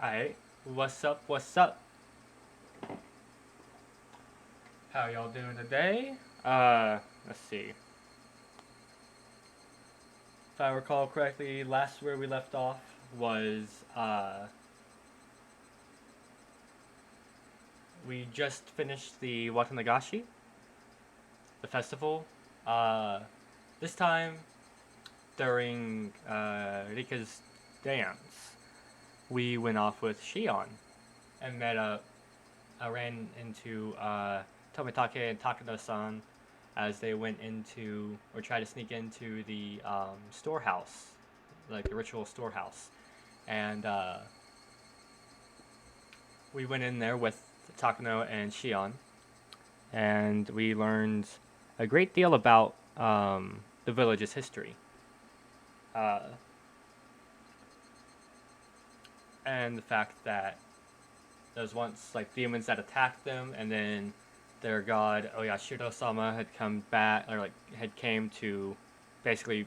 Alright, what's up, what's up? How y'all doing today? Let's see. If I recall correctly, last where we left off was, we just finished the Watanagashi, the festival. Uh, this time, during, Rika's dance, we went off with Shion and met up. I ran into Tomitake and Takano-san as they went into or tried to sneak into the storehouse, like the ritual storehouse, and we went in there with Takano and Shion, and we learned a great deal about the village's history, uh, and the fact that there was once like demons that attacked them, and then their god Oyashiro-sama had come back, or like had came to basically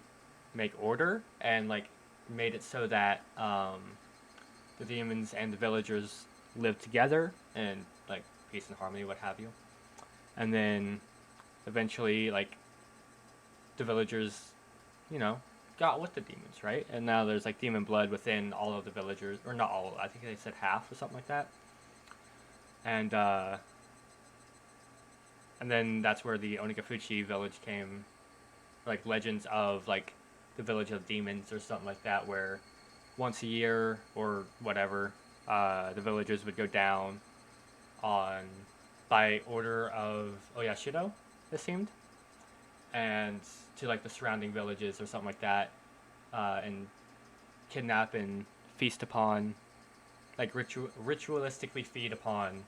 make order and like made it so that the demons and the villagers lived together and like peace and harmony, what have you. And then eventually, like the villagers, you know, got with the demons, right? And now there's like demon blood within all of the villagers, or not all. I think they said half or something like that. And then that's where the Onikafuchi village came, like legends of like the village of demons or something like that, where once a year or whatever, the villagers would go down on by order of Oyashiro, it seemed, and to like the surrounding villages or something like that, and kidnap and feast upon, like ritualistically feed upon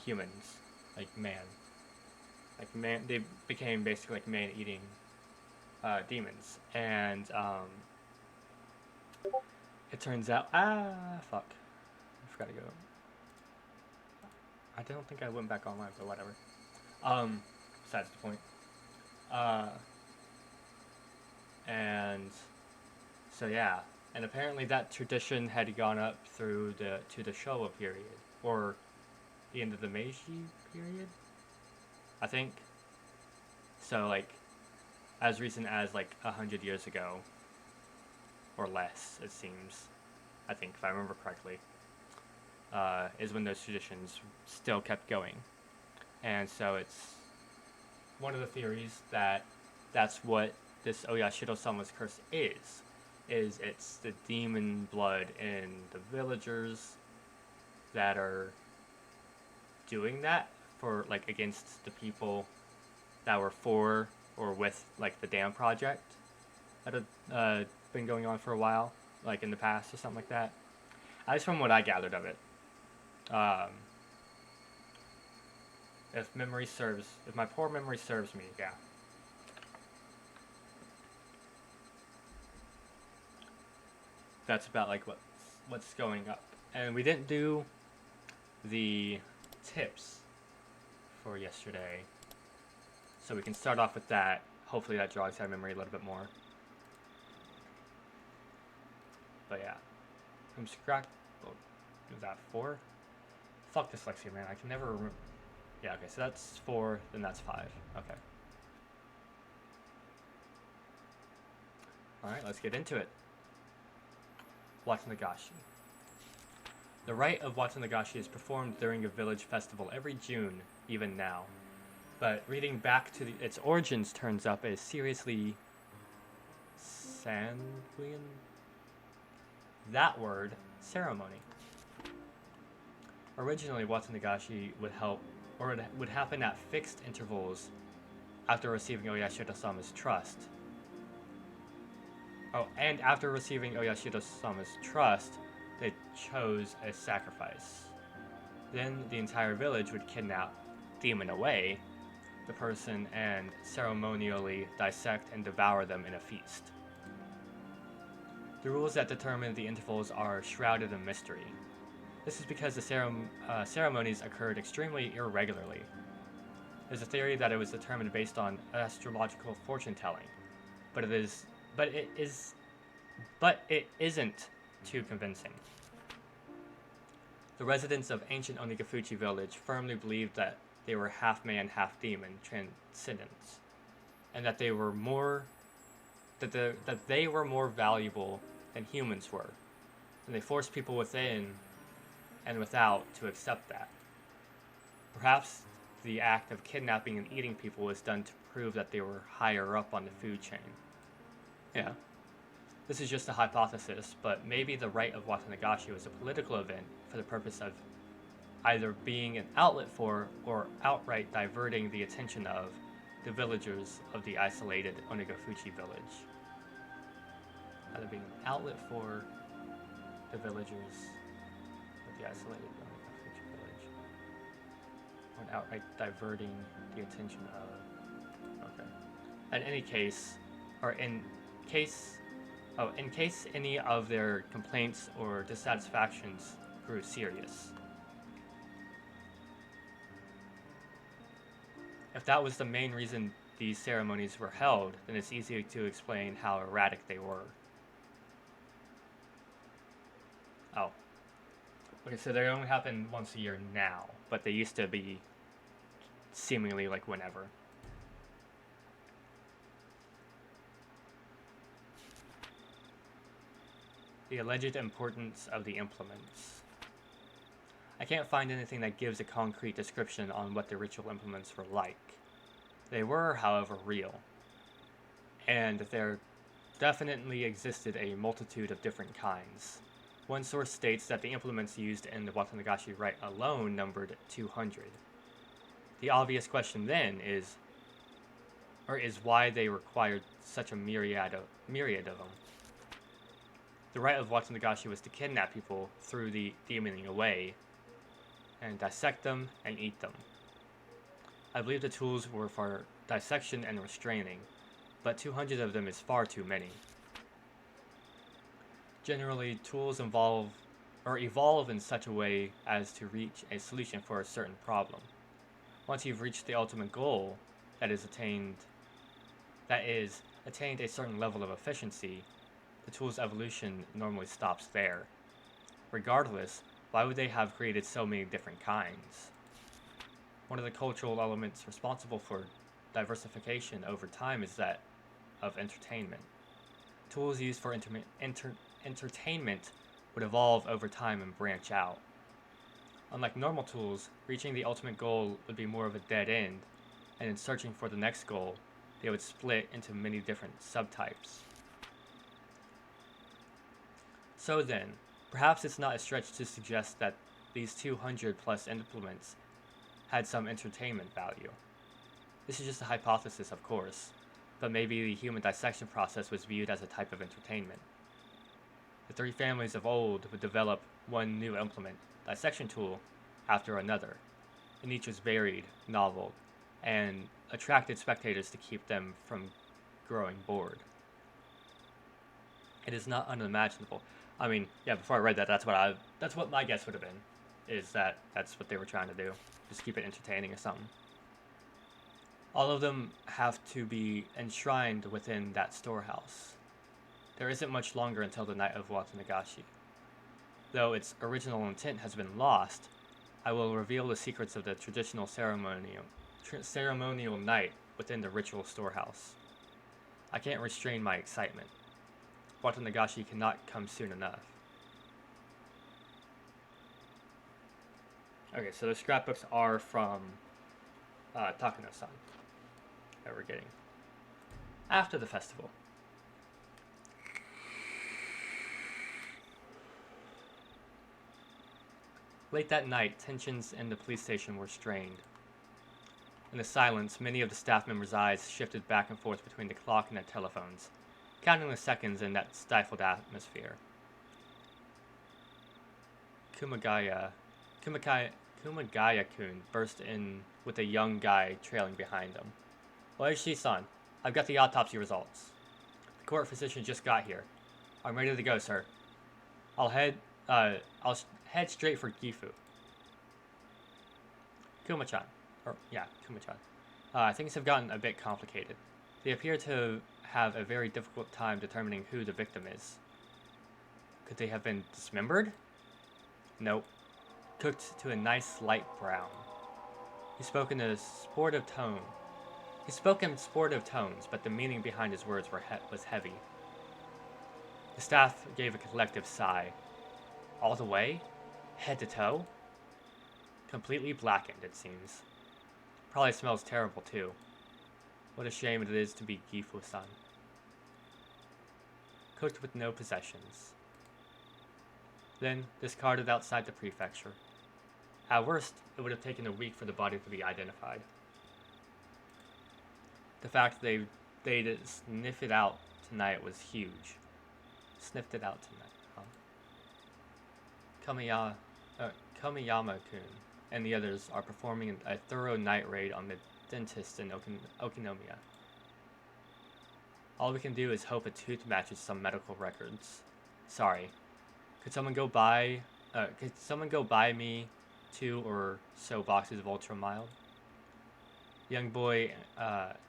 humans, like man. Like man, they became basically like man-eating demons, and it turns out fuck, I forgot to go. I don't think I went back online, but whatever. Besides the point. Uh, and so yeah, and apparently that tradition had gone up through the Showa period, or the end of the Meiji period, I think. So like, as recent as like 100 years ago, or less, it seems. I think if I remember correctly, is when those traditions still kept going, and so it's one of the theories that that's what this Oyashiro-sama's curse is. Is it's the demon blood in the villagers that are doing that for like against the people that were for or with like the dam project that had been going on for a while, like in the past or something like that. At least from what I gathered of it. Um, if my poor memory serves me, yeah. That's about like what's going up. And we didn't do the tips for yesterday, so we can start off with that. Hopefully that jogs my memory a little bit more. But yeah, from scratch. Was that 4? Fuck dyslexia, man. I can never remember. Yeah, okay, so that's 4, then that's 5. Okay. Alright, let's get into it. Watanagashi. The rite of Watanagashi is performed during a village festival every June, even now. But reading back to its origins turns up as seriously sanguine? That word, ceremony. Originally, Watanagashi would happen at fixed intervals after receiving Oyashiro-sama's trust. Oh, and after receiving Oyashiro-sama's trust, they chose a sacrifice. Then the entire village would kidnap, demon away, the person and ceremonially dissect and devour them in a feast. The rules that determine the intervals are shrouded in mystery. This is because the ceremonies occurred extremely irregularly. There's a theory that it was determined based on astrological fortune telling, but it isn't too convincing. The residents of ancient Onigafuchi village firmly believed that they were half man, half demon transcendents, and that they were more valuable than humans were, and they forced people within and without to accept that. Perhaps the act of kidnapping and eating people was done to prove that they were higher up on the food chain. Yeah. This is just a hypothesis, but maybe the rite of Watanagashi was a political event for the purpose of either being an outlet for or outright diverting the attention of the villagers of the isolated Onigafuchi village. Either being an outlet for the villagers of the isolated Onigafuchi village, or an outright diverting the attention of. Okay. In any case, or in case any of their complaints or dissatisfactions grew serious. If that was the main reason these ceremonies were held, then it's easy to explain how erratic they were. Oh. Okay, so they only happen once a year now, but they used to be seemingly like whenever. The alleged importance of the implements. I can't find anything that gives a concrete description on what the ritual implements were like. They were, however, real, and there definitely existed a multitude of different kinds. One source states that the implements used in the Watanagashi rite alone numbered 200. The obvious question then is why they required such a myriad of them. The rite of Watanagashi was to kidnap people through the demoning away, and dissect them and eat them. I believe the tools were for dissection and restraining, but 200 of them is far too many. Generally, tools evolve in such a way as to reach a solution for a certain problem. Once you've reached the ultimate goal, that is attained a certain level of efficiency, the tool's evolution normally stops there. Regardless, why would they have created so many different kinds? One of the cultural elements responsible for diversification over time is that of entertainment. Tools used for entertainment would evolve over time and branch out. Unlike normal tools, reaching the ultimate goal would be more of a dead end, and in searching for the next goal, they would split into many different subtypes. So then, perhaps it's not a stretch to suggest that these 200 plus implements had some entertainment value. This is just a hypothesis, of course, but maybe the human dissection process was viewed as a type of entertainment. The three families of old would develop one new implement, dissection tool, after another, and each was varied, novel, and attracted spectators to keep them from growing bored. It is not unimaginable. I mean, yeah, before I read that, that's what my guess would have been, is that that's what they were trying to do. Just keep it entertaining or something. All of them have to be enshrined within that storehouse. There isn't much longer until the night of Watanagashi. Though its original intent has been lost, I will reveal the secrets of the traditional ceremonial night within the ritual storehouse. I can't restrain my excitement. Watanagashi cannot come soon enough. Okay, so the scrapbooks are from Takano-san that we're getting after the festival. Late that night, tensions in the police station were strained. In the silence, many of the staff members' eyes shifted back and forth between the clock and the telephones, counting the seconds in that stifled atmosphere. Kumagaya-kun burst in with a young guy trailing behind him. Oishi-san, I've got the autopsy results. The court physician just got here. I'm ready to go, sir. I'll head straight for Gifu. Kuma-chan. Things have gotten a bit complicated. They appear to have a very difficult time determining who the victim is. Could they have been dismembered? Nope. cooked to a nice light brown. He spoke in a sportive tone. He spoke in sportive tones, but the meaning behind his words was heavy. The staff gave a collective sigh. All the way? Head to toe? Completely blackened, it seems. Probably smells terrible, too. What a shame it is to be Gifu-san. Cooked with no possessions. Then discarded outside the prefecture. At worst, it would have taken a week for the body to be identified. The fact they sniff it out tonight was huge. Sniffed it out tonight, huh? Kamiyama-kun and the others are performing a thorough night raid on the dentist in Okinomiya. All we can do is hope a tooth matches some medical records. Sorry. Could someone go buy me 2 or so boxes of Ultra Mild? The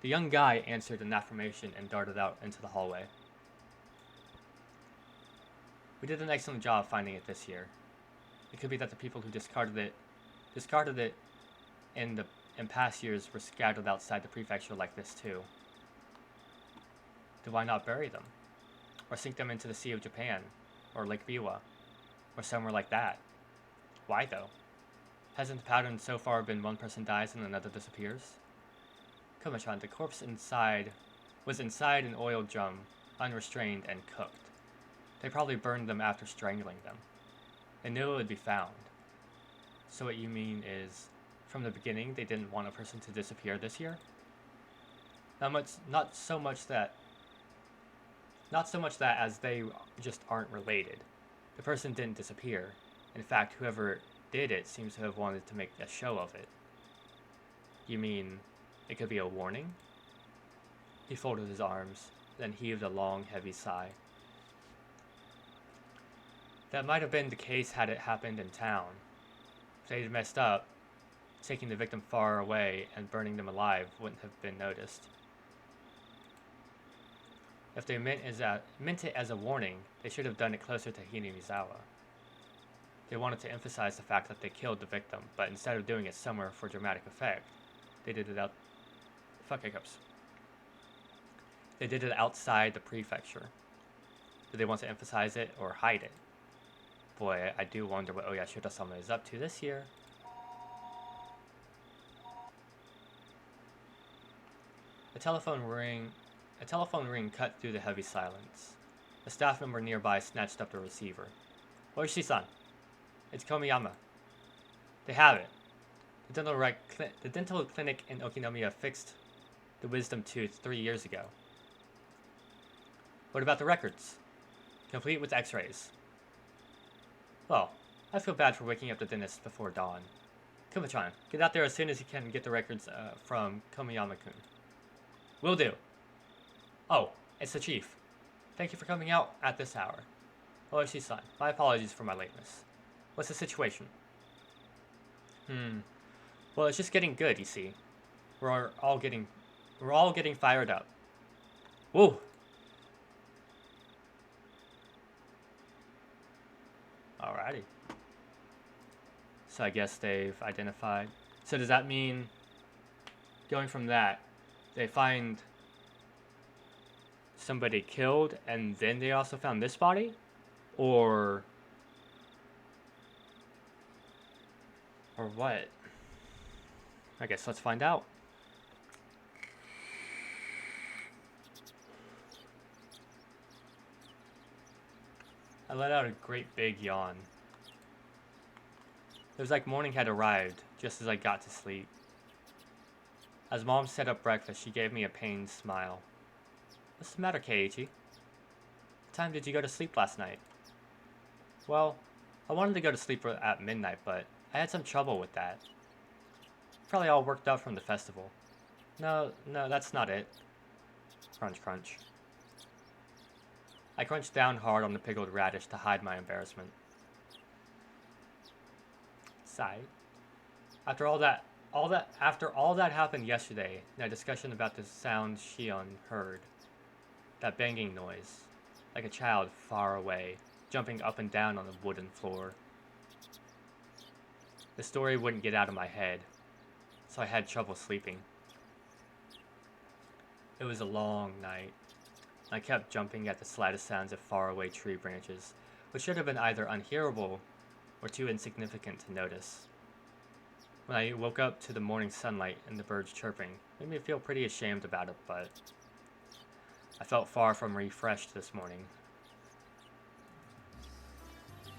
young guy answered an affirmation and darted out into the hallway. We did an excellent job finding it this year. It could be that the people who discarded it in past years were scattered outside the prefecture like this too. Why not bury them? Or sink them into the Sea of Japan? Or Lake Biwa? Or somewhere like that? Why though? Hasn't the pattern so far been one person dies and another disappears? Kuma-chan, the corpse was inside an oil drum, unrestrained and cooked. They probably burned them after strangling them. They knew it would be found. So what you mean is, from the beginning they didn't want a person to disappear this year? Not so much that as they just aren't related. The person didn't disappear. In fact, whoever did it seems to have wanted to make a show of it. You mean, it could be a warning? He folded his arms, then heaved a long, heavy sigh. That might have been the case had it happened in town. If they'd messed up, taking the victim far away and burning them alive wouldn't have been noticed. If they meant it as a warning, they should have done it closer to Hinamizawa. They wanted to emphasize the fact that they killed the victim, but instead of doing it somewhere for dramatic effect, they did it They did it outside the prefecture. Did they want to emphasize it or hide it? Boy, I do wonder what Oyashiro-sama is up to this year. A telephone ring cut through the heavy silence. A staff member nearby snatched up the receiver. Oishi-san, it's Komiyama. They have it. The dental clinic in Okinomiya fixed the wisdom tooth 3 years ago. What about the records? Complete with x-rays. Well, I feel bad for waking up the dentist before dawn. Kuma-chan, get out there as soon as you can and get the records from Komiyama-kun. Will do. Oh, it's the chief. Thank you for coming out at this hour. Oishi-san, my apologies for my lateness. What's the situation? Well, it's just getting good, you see. We're all getting fired up. Whoa! Alrighty. So I guess they've identified. So does that mean, going from that, they find somebody killed and then they also found this body? Or what? I guess let's find out. I let out a great big yawn. It was like morning had arrived, just as I got to sleep. As Mom set up breakfast, she gave me a pained smile. What's the matter, Keiichi? What time did you go to sleep last night? Well, I wanted to go to sleep at midnight, but I had some trouble with that. Probably all worked up from the festival. No, that's not it. Crunch, crunch. I crunched down hard on the pickled radish to hide my embarrassment. Sigh. After all that happened yesterday, that discussion about the sound Shion heard, that banging noise, like a child far away, jumping up and down on the wooden floor. The story wouldn't get out of my head, so I had trouble sleeping. It was a long night. I kept jumping at the slightest sounds of faraway tree branches, which should have been either unhearable or too insignificant to notice. When I woke up to the morning sunlight and the birds chirping, it made me feel pretty ashamed about it, but I felt far from refreshed this morning.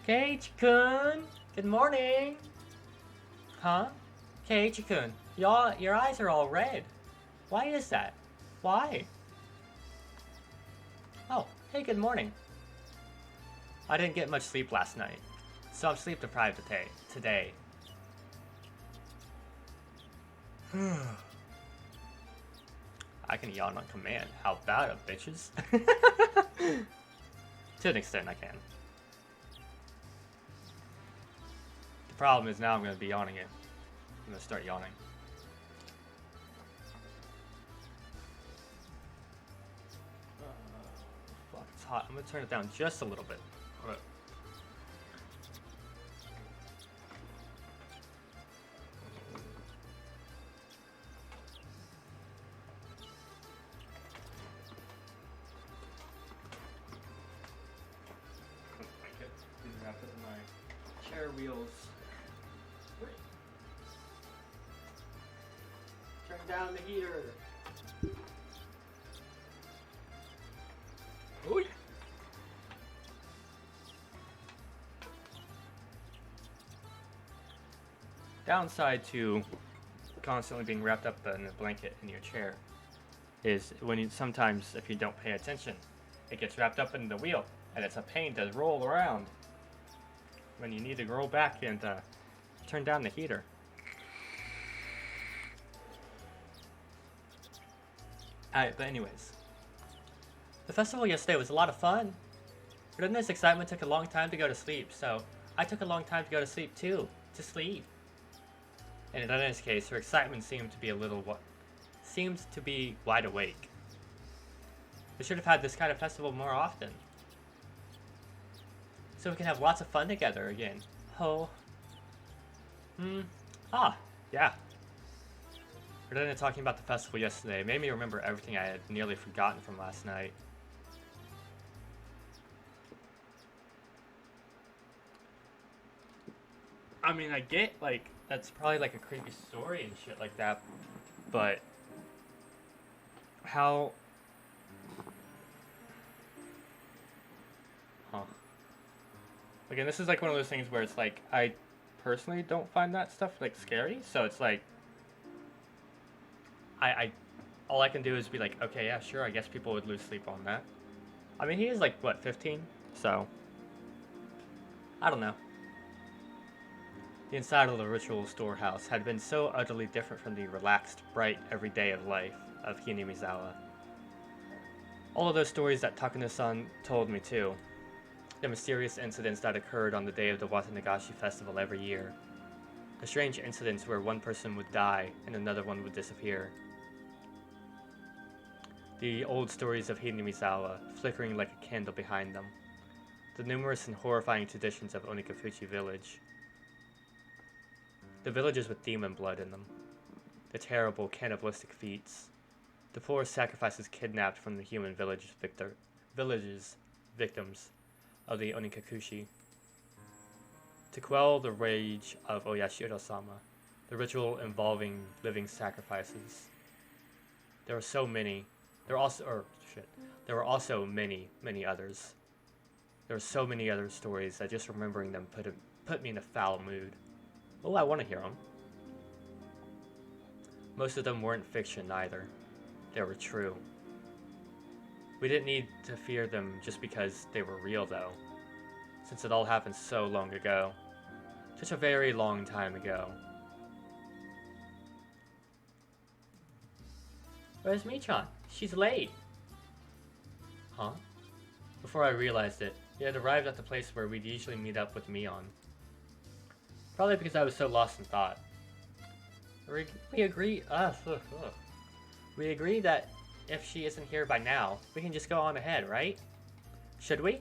Keiichi-kun! Good morning! Huh? Keiichi-kun, your eyes are all red. Why is that? Why? Oh, hey, good morning. I didn't get much sleep last night, so I'm sleep deprived today. I can yawn on command. How about it, bitches? To an extent, I can. The problem is now I'm going to be yawning it. I'm going to start yawning. Fuck, it's hot. I'm going to turn it down just a little bit. Alright. Chair wheels. Turn down the heater. Ooh. Downside to constantly being wrapped up in a blanket in your chair is when you sometimes, if you don't pay attention, it gets wrapped up in the wheel, and it's a pain to roll around when you need to roll back and turn down the heater. Alright, but anyways. The festival yesterday was a lot of fun. Rena's excitement took a long time to go to sleep, so I took a long time to go to sleep too. To sleep. And in Rena's case, her excitement seemed to be wide awake. We should have had this kind of festival more often, so we can have lots of fun together again. Oh. Yeah. Rena talking about the festival yesterday made me remember everything I had nearly forgotten from last night. I mean, I get, like, that's probably, like, a creepy story and shit like that, but how... Again, this is, like, one of those things where it's, like, I personally don't find that stuff, like, scary, so it's, like, all I can do is be like, okay, yeah, sure, I guess people would lose sleep on that. I mean, he is, like, what, 15? So, I don't know. The inside of the ritual storehouse had been so utterly different from the relaxed, bright, everyday of life of Hinamizawa. All of those stories that Takano-san told me, too. The mysterious incidents that occurred on the day of the Watanagashi festival every year. The strange incidents where one person would die and another one would disappear. The old stories of Hinamizawa flickering like a candle behind them. The numerous and horrifying traditions of Onikafuchi village. The villages with demon blood in them. The terrible cannibalistic feats. The poor sacrifices kidnapped from the human village's victims of the Onikakushi. To quell the rage of Oyashiro-sama, the ritual involving living sacrifices. There were also many, many others. There were so many other stories that just remembering them put me in a foul mood. Oh, I want to hear them. Most of them weren't fiction either. They were true. We didn't need to fear them just because they were real, though, since it all happened so long ago. Such a very long time ago. Where's Michan? She's late. Huh? Before I realized it, we had arrived at the place where we'd usually meet up with Mion. Probably because I was so lost in thought. We agreed that if she isn't here by now, we can just go on ahead, right? Should we?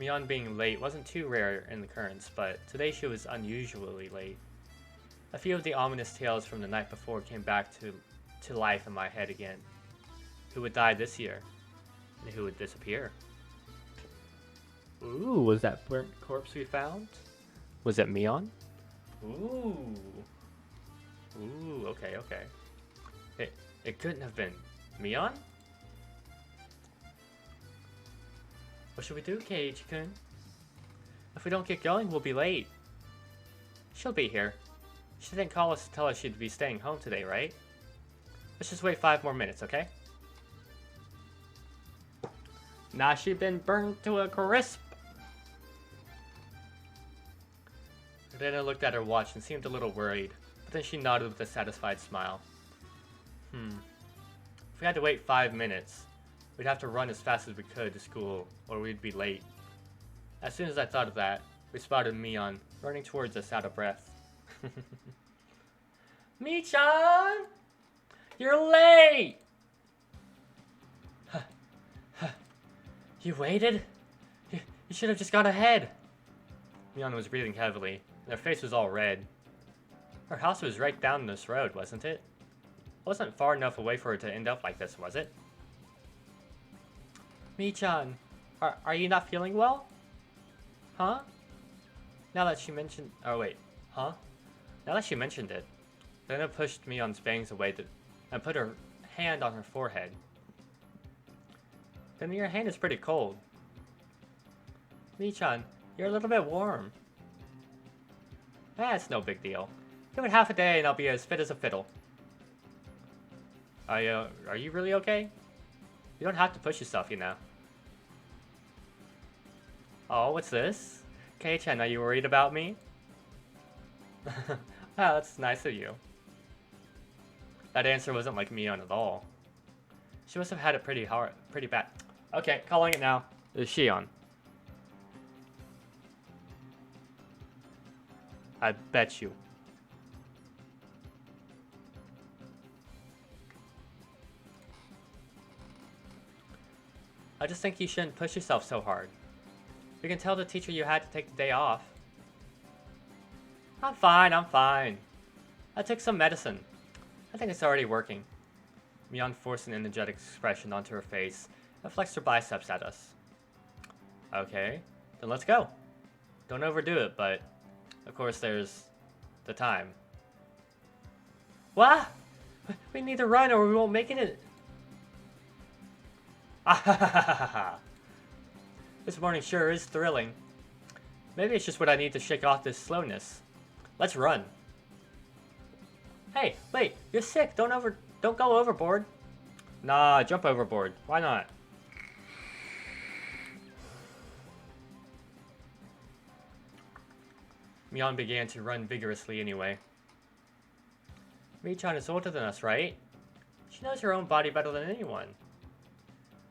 Mion being late wasn't too rare in the currents, but today she was unusually late. A few of the ominous tales from the night before came back to life in my head again. Who would die this year? And who would disappear? Ooh, was that burnt corpse we found? Was it Mion? Ooh. Ooh, okay, okay. It couldn't have been Mion? What should we do, Keiichi-kun? If we don't get going, we'll be late. She'll be here. She didn't call us to tell us she'd be staying home today, right? Let's just wait 5 more minutes, okay? Nah, she been burnt to a crisp. Rena looked at her watch and seemed a little worried, but then she nodded with a satisfied smile. If we had to wait 5 minutes, we'd have to run as fast as we could to school, or we'd be late. As soon as I thought of that, we spotted Mion running towards us out of breath. Mi-chan! You're late! You waited? You should have just gone ahead. Mion was breathing heavily, and her face was all red. Her house was right down this road, wasn't it? It wasn't far enough away for her to end up like this, was it? Mi-chan, are you not feeling well? Huh? Now that she mentioned... Oh, wait. Huh? Now that she mentioned it, Lena pushed Mion's bangs away and put her hand on her forehead. Then your hand is pretty cold. Mi-chan, you're a little bit warm. It's no big deal. Give it half a day and I'll be as fit as a fiddle. Are you really okay? You don't have to push yourself, you know. Oh, what's this? Kei-chan, are you worried about me? Wow, that's nice of you. That answer wasn't like Mion at all. She must have had it pretty bad. Okay, calling it now. It's Shion. I bet you. I just think you shouldn't push yourself so hard. We can tell the teacher you had to take the day off. I'm fine, I'm fine. I took some medicine. I think it's already working. Mion forced an energetic expression onto her face and flexed her biceps at us. Okay, then let's go. Don't overdo it, but of course there's the time. What? We need to run or we won't make it. This morning sure is thrilling. Maybe it's just what I need to shake off this slowness. Let's run. Hey, wait, you're sick. Don't go overboard. Nah, jump overboard. Why not? Mion began to run vigorously anyway. Mi-chan is older than us, right? She knows her own body better than anyone.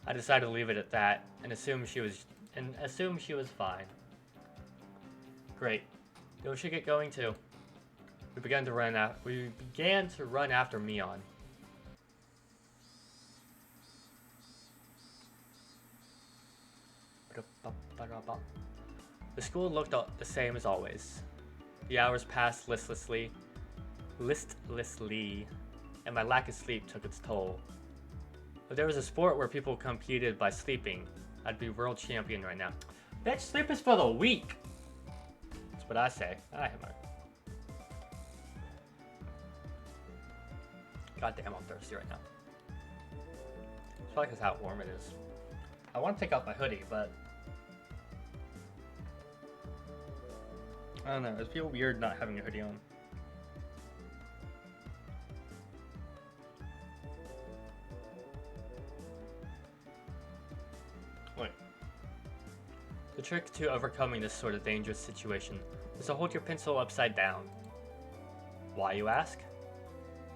I decided to leave it at that and assume she was fine. Great. Then we should get going too. We began to run after Mion. The school looked the same as always. The hours passed listlessly, and my lack of sleep took its toll. If there was a sport where people competed by sleeping, I'd be world champion right now. Bitch, sleep is for the weak! That's what I say. God damn, I'm thirsty right now. It's probably because how warm it is. I want to take off my hoodie, but I don't know, it feels weird not having a hoodie on. Wait. The trick to overcoming this sort of dangerous situation is to hold your pencil upside down. Why, you ask?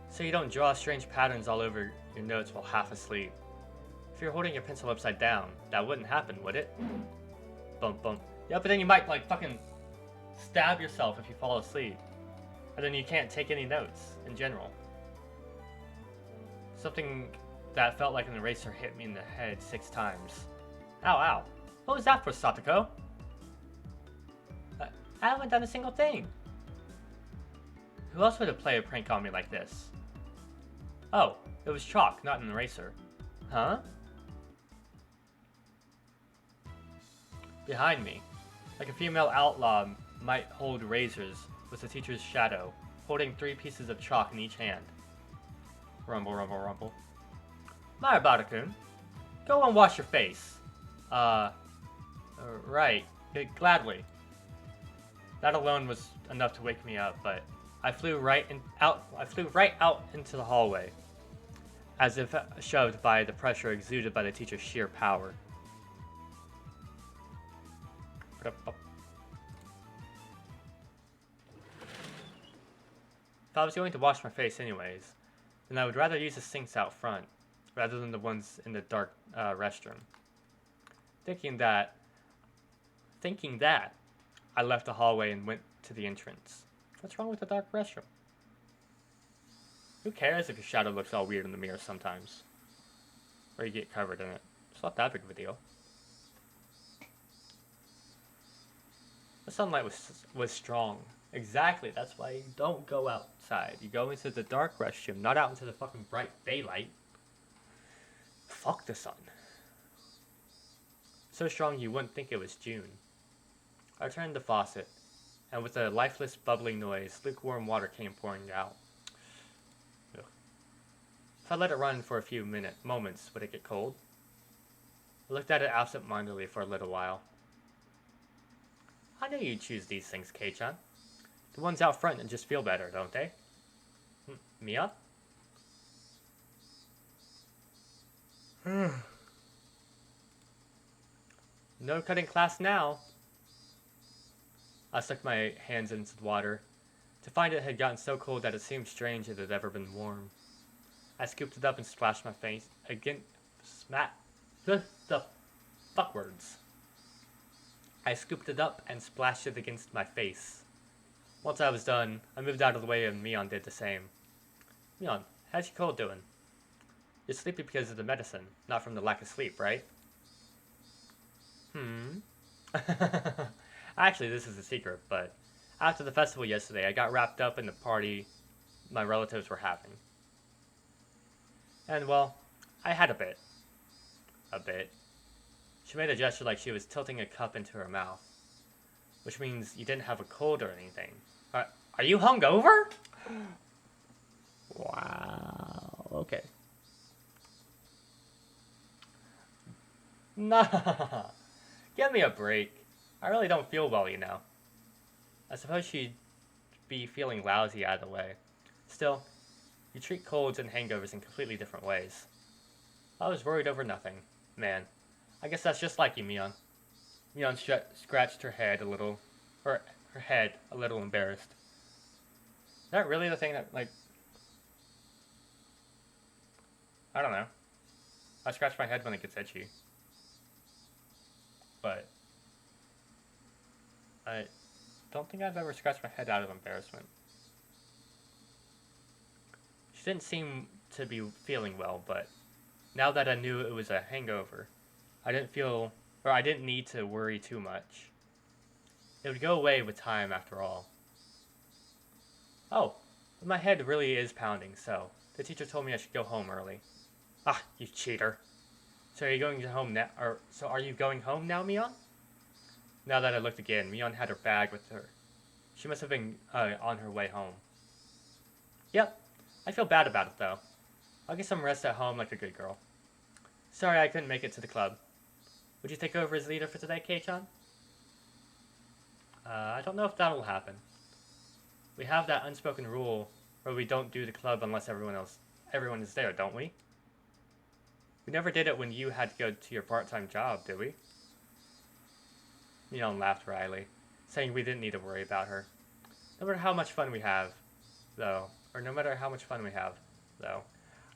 So you don't draw strange patterns all over your notes while half asleep. If you're holding your pencil upside down, that wouldn't happen, would it? Bump, bump. Yeah, but then you might, like, fucking stab yourself if you fall asleep. And then you can't take any notes, in general. Something that felt like an eraser hit me in the head 6 times. Ow, ow. What was that for, Satoko? I haven't done a single thing. Who else would have played a prank on me like this? Oh, it was chalk, not an eraser. Huh? Behind me, like a female outlaw might hold razors, was the teacher's shadow, holding 3 pieces of chalk in each hand. Rumble, rumble, rumble. Marabata-kun, go and wash your face. Right. Gladly. That alone was enough to wake me up, but I flew right out into the hallway, as if shoved by the pressure exuded by the teacher's sheer power. If I was going to wash my face anyways, then I would rather use the sinks out front, rather than the ones in the dark restroom. Thinking that, I left the hallway and went to the entrance. What's wrong with the dark restroom? Who cares if your shadow looks all weird in the mirror sometimes? Or you get covered in it. It's not that big of a deal. The sunlight was strong. Exactly, that's why you don't go outside. You go into the dark restroom, not out into the fucking bright daylight. Fuck the sun. So strong you wouldn't think it was June. I turned the faucet, and with a lifeless bubbling noise, lukewarm water came pouring out. Ugh. If I let it run for a few moments, would it get cold? I looked at it absent-mindedly for a little while. I knew you'd choose these things, Kei-chan. The ones out front and just feel better, don't they? Mia? No cutting class now. I stuck my hands into the water, to find it had gotten so cold that it seemed strange it had ever been warm. I scooped it up and splashed my face again. The fuck words. I scooped it up and splashed it against my face. Once I was done, I moved out of the way and Mion did the same. Mion, how's your cold doing? You're sleepy because of the medicine, not from the lack of sleep, right? Actually, this is a secret, but after the festival yesterday, I got wrapped up in the party my relatives were having. And, well, I had a bit. A bit. She made a gesture like she was tilting a cup into her mouth. Which means you didn't have a cold or anything. Are you hungover? Wow. Okay. Nah. Give me a break. I really don't feel well, you know. I suppose she'd be feeling lousy either way. Still, you treat colds and hangovers in completely different ways. I was worried over nothing. Man, I guess that's just like you, Mion. Mion scratched her head a little, embarrassed. Is that really the thing that, like... I don't know. I scratch my head when it gets itchy. But... I don't think I've ever scratched my head out of embarrassment. She didn't seem to be feeling well, but now that I knew it was a hangover, I didn't need to worry too much. It would go away with time after all. Oh, my head really is pounding, so the teacher told me I should go home early. Ah, you cheater. So are you going home now? Are you going home now, Mion? Now that I looked again, Mion had her bag with her. She must have been on her way home. Yep, I feel bad about it though. I'll get some rest at home like a good girl. Sorry I couldn't make it to the club. Would you take over as leader for today, Kei-chan? I don't know if that'll happen. We have that unspoken rule where we don't do the club unless everyone is there, don't we? We never did it when you had to go to your part-time job, did we? Mion laughed wryly, saying we didn't need to worry about her. No matter how much fun we have, though,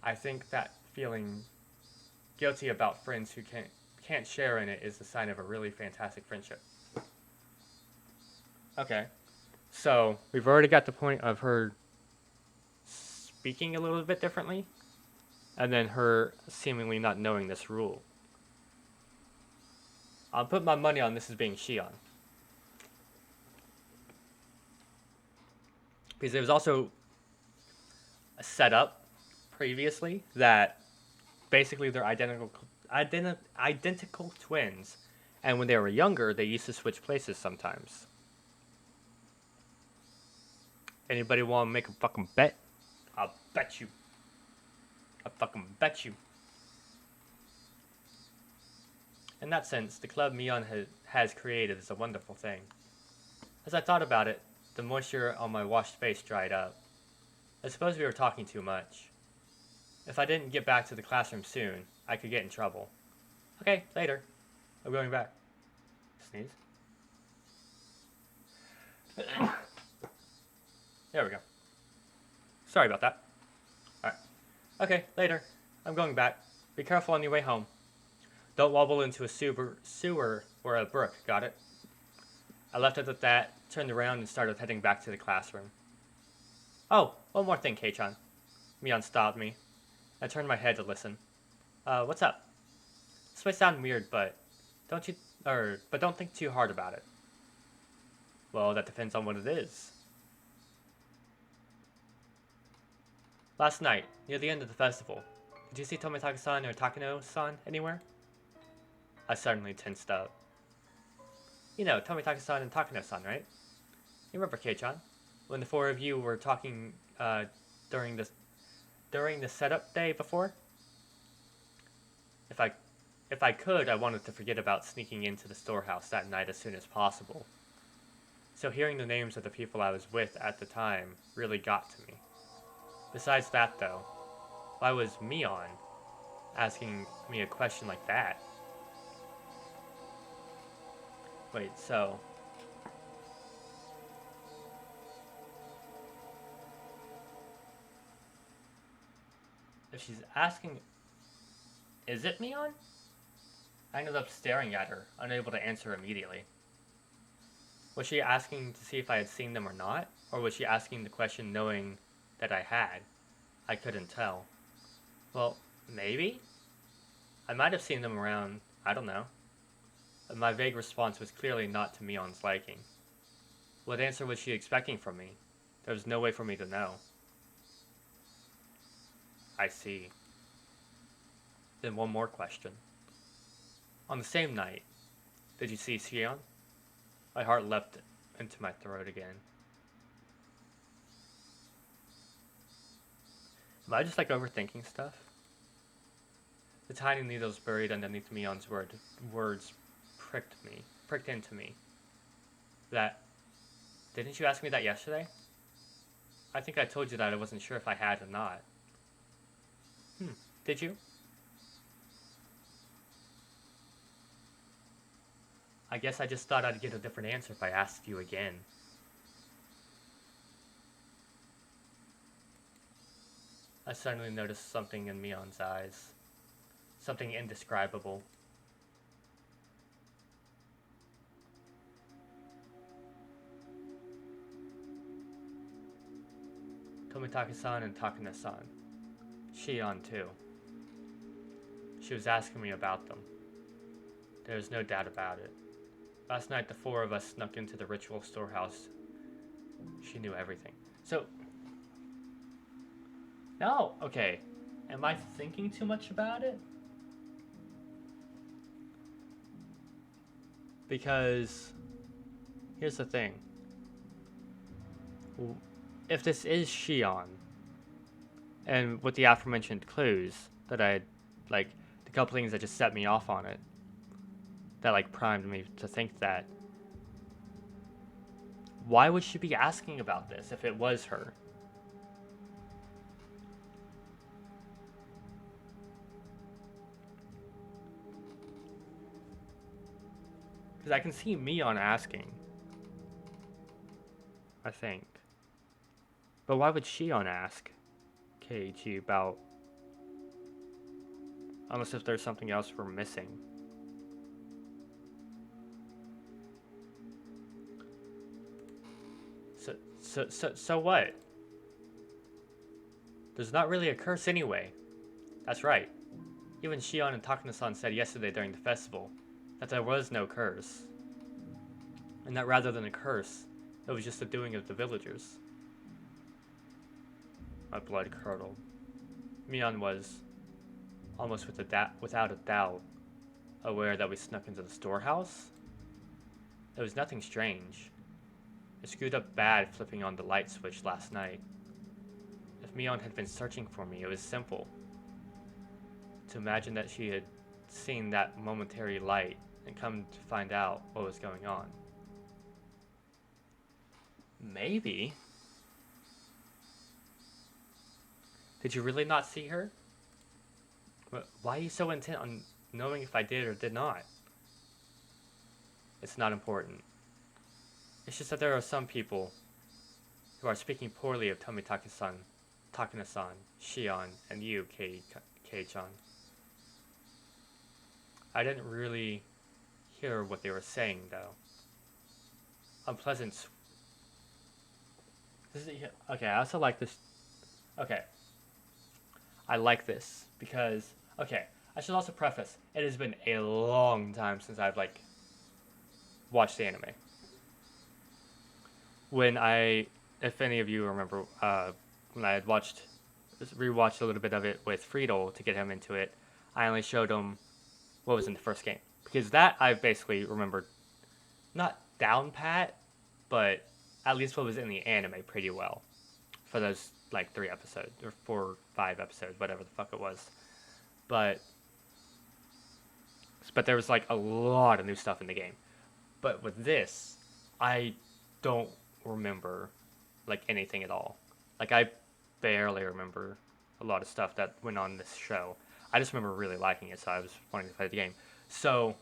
I think that feeling guilty about friends who can't share in it is the sign of a really fantastic friendship. Okay. So, we've already got the point of her speaking a little bit differently, and then her seemingly not knowing this rule. I'll put my money on this as being Shion. Because it was also set up previously that basically they're identical twins, and when they were younger, they used to switch places sometimes. Anybody want to make a fucking bet? I'll bet you. I fucking bet you. In that sense, the club Mion has created is a wonderful thing. As I thought about it, the moisture on my washed face dried up. I suppose we were talking too much. If I didn't get back to the classroom soon, I could get in trouble. Okay, later. I'm going back. Sneeze. There we go. Sorry about that. Alright. Okay, later. I'm going back. Be careful on your way home. Don't wobble into a sewer or a brook, got it? I left it at that, turned around, and started heading back to the classroom. Oh, one more thing, Kei-chan. Mion stopped me. I turned my head to listen. What's up? This may sound weird, but don't think too hard about it. Well, that depends on what it is. Last night, near the end of the festival, did you see Tomitaka-san or Takano-san anywhere? I suddenly tensed up. You know, Tomitaka-san and Takano-san, right? You remember, Kei-chan? When the four of you were talking, during the setup day before? If I could, I wanted to forget about sneaking into the storehouse that night as soon as possible. So hearing the names of the people I was with at the time really got to me. Besides that, though, why was Mion asking me a question like that? Wait, so... if she's asking... is it Mion? I ended up staring at her, unable to answer immediately. Was she asking to see if I had seen them or not? Or was she asking the question knowing that I had? I couldn't tell. Well, maybe? I might have seen them around, I don't know. But my vague response was clearly not to Mion's liking. What answer was she expecting from me? There was no way for me to know. I see. Then one more question. On the same night, did you see Shion? My heart leapt into my throat again. Am I just like overthinking stuff? The tiny needles buried underneath Mion's words pricked into me. That, didn't you ask me that yesterday? I think I told you that I wasn't sure if I had or not. Did you? I guess I just thought I'd get a different answer if I asked you again. I suddenly noticed something in Mion's eyes. Something indescribable. Tomitaka-san and Takano-san. Shion too. She was asking me about them. There was no doubt about it. Last night the four of us snuck into the ritual storehouse. She knew everything. So... no, okay. Am I thinking too much about it? Because... here's the thing. If this is Shion, and with the aforementioned clues that I had, like, the couple things that just set me off on it, that, like, primed me to think that, why would she be asking about this if it was her? Because I can see Mion asking, I think. But why would Shion ask Keiichi about... unless if there's something else we're missing. So what? There's not really a curse anyway. That's right. Even Shion and Takano-san said yesterday during the festival that there was no curse. And that rather than a curse, it was just the doing of the villagers. My blood curdled. Mion was, almost without a doubt, aware that we snuck into the storehouse. It was nothing strange. It screwed up bad flipping on the light switch last night. If Mion had been searching for me, it was simple. To imagine that she had seen that momentary light and come to find out what was going on. Maybe. Did you really not see her? Why are you so intent on knowing if I did or did not? It's not important. It's just that there are some people who are speaking poorly of Tomitake-san, Takana-san, Shion, and you, Kei-chan. I didn't really hear what they were saying, though. Unpleasant. Okay, I also like this. Okay. I like this because, okay, I should also preface, it has been a long time since I've, like, watched the anime. If any of you remember, when I had rewatched a little bit of it with Friedel to get him into it, I only showed him what was in the first game. Because that I've basically remembered, not down pat, but at least what was in the anime pretty well. For those, like, 3 episodes, or 4 or 5 episodes, whatever the fuck it was. But there was, like, a lot of new stuff in the game. But with this, I don't remember, like, anything at all. Like, I barely remember a lot of stuff that went on this show. I just remember really liking it, so I was wanting to play the game. So,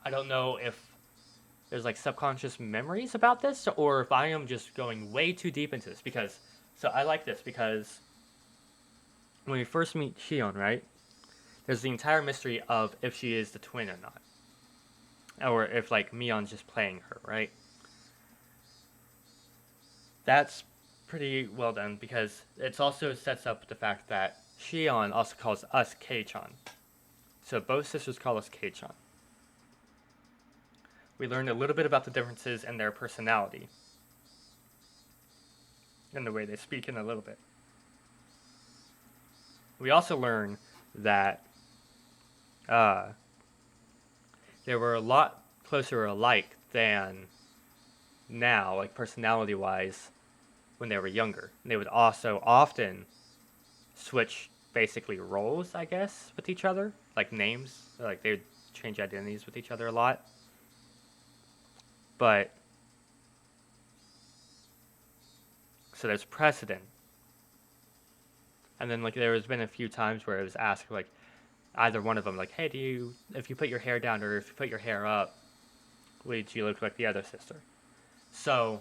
I don't know if there's, like, subconscious memories about this, or if I am just going way too deep into this, because, so I like this, because when we first meet Shion, right, there's the entire mystery of if she is the twin or not. Or if, like, Mion's just playing her, right? That's pretty well done, because it also sets up the fact that Shion also calls us Kei-chan. So both sisters call us Kei-chan. We learned a little bit about the differences in their personality. And the way they speak in a little bit. We also learn that they were a lot closer alike than now, like personality-wise, when they were younger. And they would also often switch basically roles, I guess, with each other. Like names. Like they would change identities with each other a lot. But so there's precedent. And then, like, there has been a few times where it was asked, like, either one of them, like, hey, if you put your hair down or if you put your hair up, would you look like the other sister? So,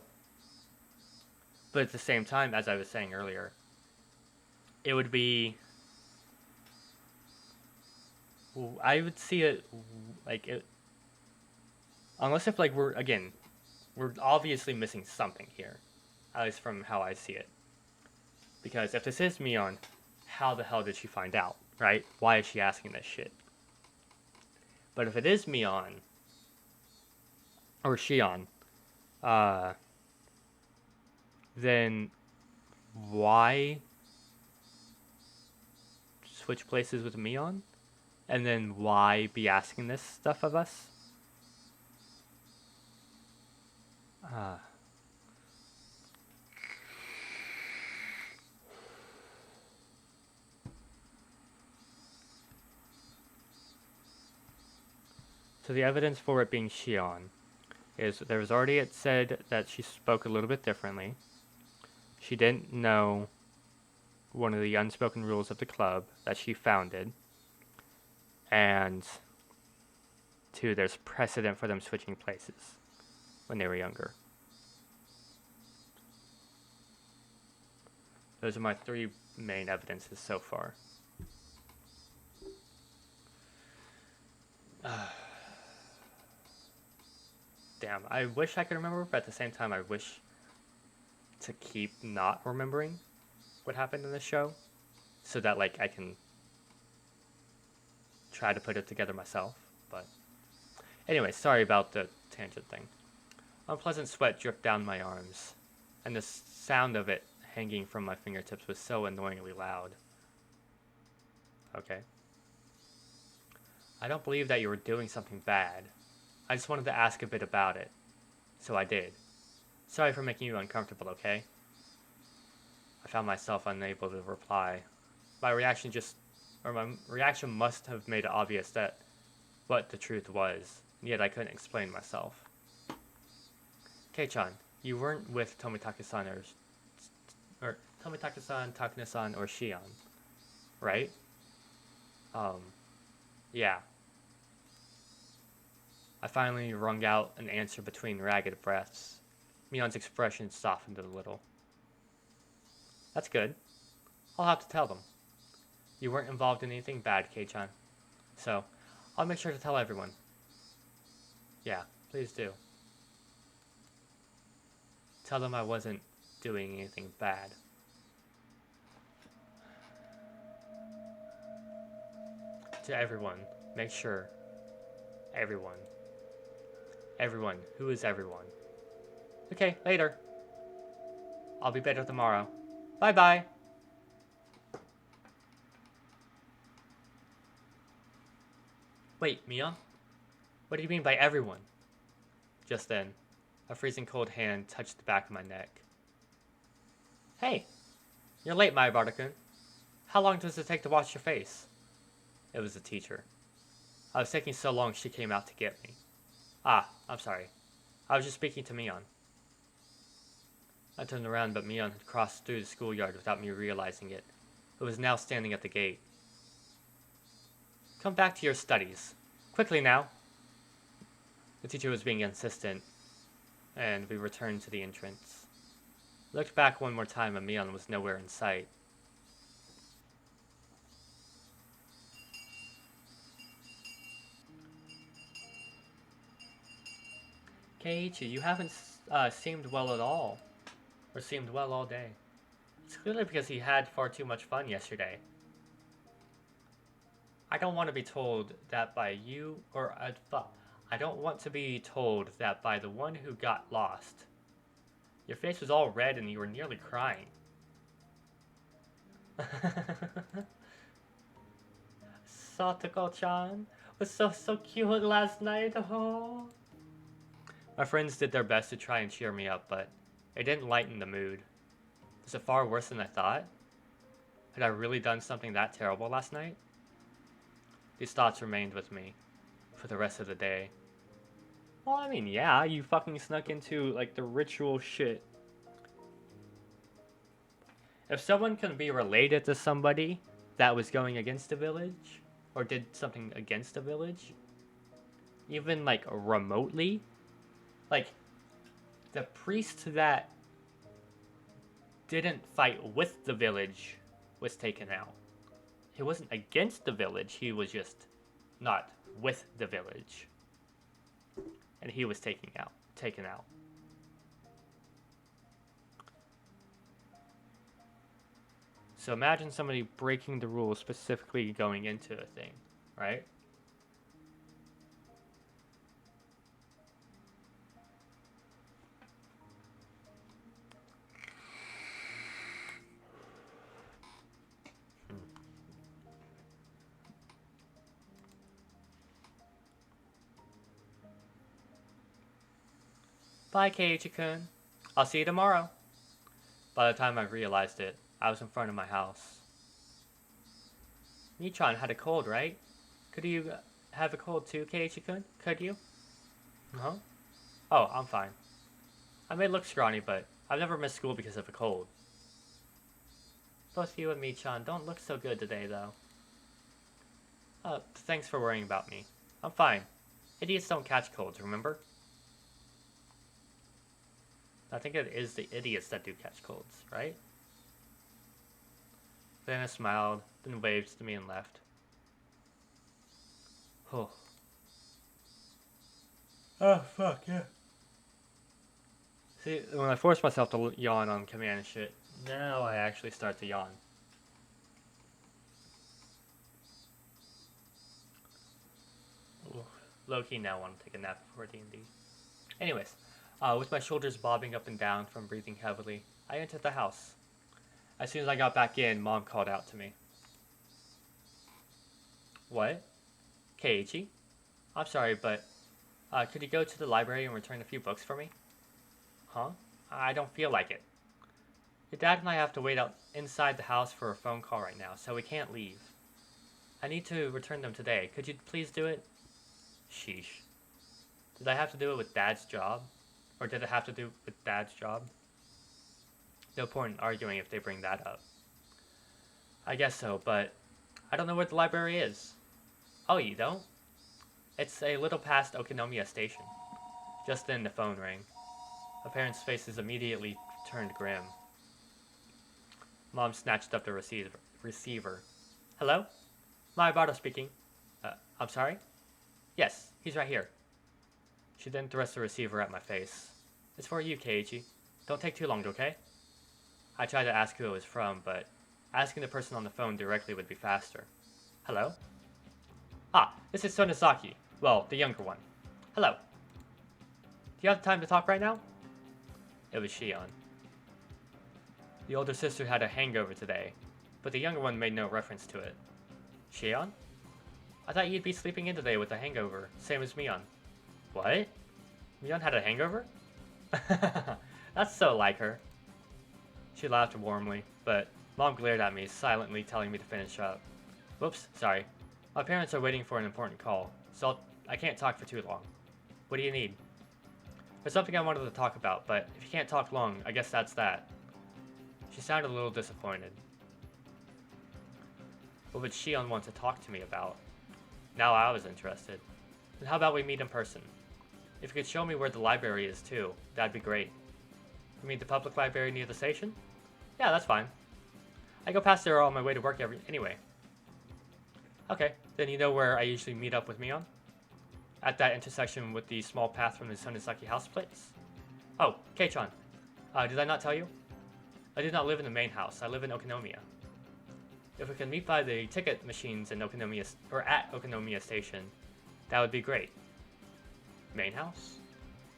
but at the same time, as I was saying earlier, it would be, I would see it, like, unless if, like, we're obviously missing something here, at least from how I see it. Because if this is Mion, how the hell did she find out, right? Why is she asking this shit? But if it is Mion, or Shion, then why switch places with Mion? And then why be asking this stuff of us? So the evidence for it being Shion is there was already it said that she spoke a little bit differently. She didn't know one of the unspoken rules of the club that she founded. And 2, there's precedent for them switching places when they were younger. Those are my 3 main evidences so far. Damn, I wish I could remember, but at the same time, I wish to keep not remembering what happened in the show, so that, like, I can try to put it together myself. But anyway, sorry about the tangent thing. Unpleasant sweat dripped down my arms. and the sound of it hanging from my fingertips was so annoyingly loud. Okay. I don't believe that you were doing something bad. I just wanted to ask a bit about it. So I did. Sorry for making you uncomfortable, okay? I found myself unable to reply. My reaction must have made it obvious that what the truth was, yet I couldn't explain myself. Kei-chan, you weren't with Tomitake-san or Tomitake-san, Takane-san, or Shion, right? Yeah. I finally wrung out an answer between ragged breaths. Mion's expression softened a little. That's good. I'll have to tell them. You weren't involved in anything bad, Kei-chan. So, I'll make sure to tell everyone. Yeah, please do. Tell them I wasn't doing anything bad. To everyone, make sure. Everyone. Everyone. Who is everyone? Okay, later. I'll be better tomorrow. Bye-bye. Wait, Mia? What do you mean by everyone? Just then, a freezing cold hand touched the back of my neck. Hey! You're late, Maibara-kun. How long does it take to wash your face? It was the teacher. I was taking so long she came out to get me. Ah, I'm sorry. I was just speaking to Mion. I turned around, but Mion had crossed through the schoolyard without me realizing it. It was now standing at the gate. Come back to your studies. Quickly now. The teacher was being insistent, and we returned to the entrance. Looked back one more time, and Mion was nowhere in sight. Keiichi, you haven't seemed well at all. Or seemed well all day. It's clearly because he had far too much fun yesterday. I don't want to be told that by you, or I don't want to be told that by the one who got lost. Your face was all red and you were nearly crying. Satoko-chan was so cute last night. Oh. My friends did their best to try and cheer me up, but it didn't lighten the mood. Was it far worse than I thought? Had I really done something that terrible last night? These thoughts remained with me for the rest of the day. Well, I mean, yeah, you fucking snuck into, like, the ritual shit. If someone can be related to somebody that was going against the village, or did something against the village, even, like, remotely, like, the priest that didn't fight with the village was taken out. He wasn't against the village, he was just not with the village. And he was taken out. So imagine somebody breaking the rules, specifically going into a thing, right? Bye, Keiichi-kun. I'll see you tomorrow. By the time I realized it, I was in front of my house. Michan had a cold, right? Could you have a cold too, Keiichi-kun? Could you? Huh? Oh, I'm fine. I may look scrawny, but I've never missed school because of a cold. Both you and Michan don't look so good today, though. Thanks for worrying about me. I'm fine. Idiots don't catch colds, remember? I think it is the idiots that do catch colds, right? Then I smiled, then waved to me and left. Oh. Oh, fuck, yeah. See, when I force myself to yawn on command and shit, now I actually start to yawn. Low-key now want to take a nap before D&D. Anyways, With my shoulders bobbing up and down from breathing heavily, I entered the house. As soon as I got back in, Mom called out to me. What? Keiichi? I'm sorry, but could you go to the library and return a few books for me? Huh? I don't feel like it. Your dad and I have to wait out inside the house for a phone call right now, so we can't leave. I need to return them today. Could you please do it? Sheesh. Did I have to do it with Dad's job? Or did it have to do with Dad's job? No point in arguing if they bring that up. I guess so, but I don't know where the library is. Oh, you don't? It's a little past Okinomiya Station. Just then the phone rang. My parents' faces immediately turned grim. Mom snatched up the receiver. Hello? Maebato speaking. I'm sorry? Yes, he's right here. She then thrust the receiver at my face. It's for you, Keiichi. Don't take too long, okay? I tried to ask who it was from, but asking the person on the phone directly would be faster. Hello? Ah, this is Sonozaki. Well, the younger one. Hello. Do you have time to talk right now? It was Shion. The older sister had a hangover today, but the younger one made no reference to it. Shion? I thought you'd be sleeping in today with a hangover, same as Mion. What? Mion had a hangover? That's so like her. She laughed warmly, but Mom glared at me, silently telling me to finish up. Whoops, sorry. My parents are waiting for an important call, so I can't talk for too long. What do you need? There's something I wanted to talk about, but if you can't talk long, I guess that's that. She sounded a little disappointed. What would Shion want to talk to me about? Now I was interested. Then how about we meet in person? If you could show me where the library is too, that'd be great. You mean the public library near the station? Yeah, that's fine. I go past there on my way to work anyway. Okay, then you know where I usually meet up with Mion? At that intersection with the small path from the Sonozaki house place? Oh, Kei-chan. Did I not tell you? I do not live in the main house. I live in Okinomiya. If we can meet by the ticket machines in Okinomiya, or at Okinomiya Station, that would be great. Main house?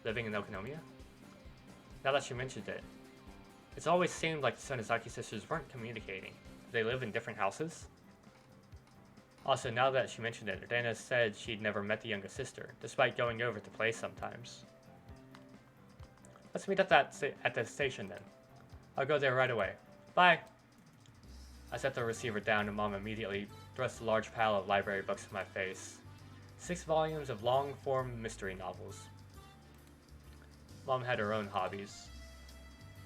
Living in Okinomiya? Now that she mentioned it, it's always seemed like the Sonozaki sisters weren't communicating. Do they live in different houses? Also, now that she mentioned it, Dana said she'd never met the younger sister, despite going over to play sometimes. Let's meet at the station then. I'll go there right away. Bye! I set the receiver down and Mom immediately thrust a large pile of library books in my face. 6 volumes of long-form mystery novels. Mom had her own hobbies.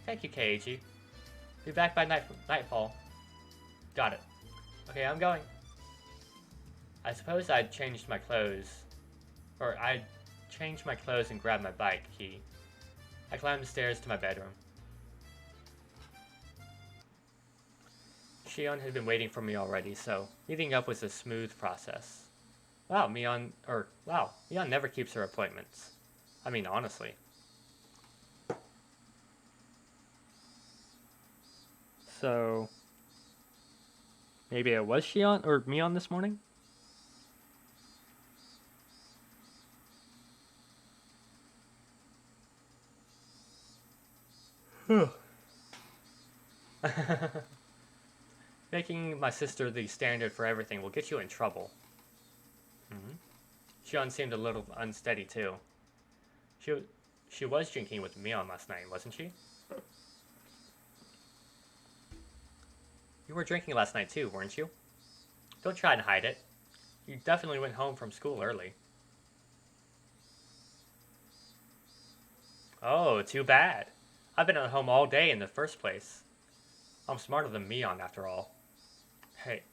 Thank you, Keiichi. Be back by nightfall. Got it. Okay, I'm going. I suppose I'd changed my clothes. Or I'd changed my clothes and grabbed my bike key. I climbed the stairs to my bedroom. Shion had been waiting for me already, so meeting up was a smooth process. Mion never keeps her appointments. I mean, honestly. So, maybe it was Shion or Mion this morning? Making my sister the standard for everything will get you in trouble. Shion seemed a little unsteady too. She was drinking with Mion last night, wasn't she? You were drinking last night too, weren't you? Don't try and hide it. You definitely went home from school early. Oh, too bad. I've been at home all day in the first place. I'm smarter than Mion after all. Hey,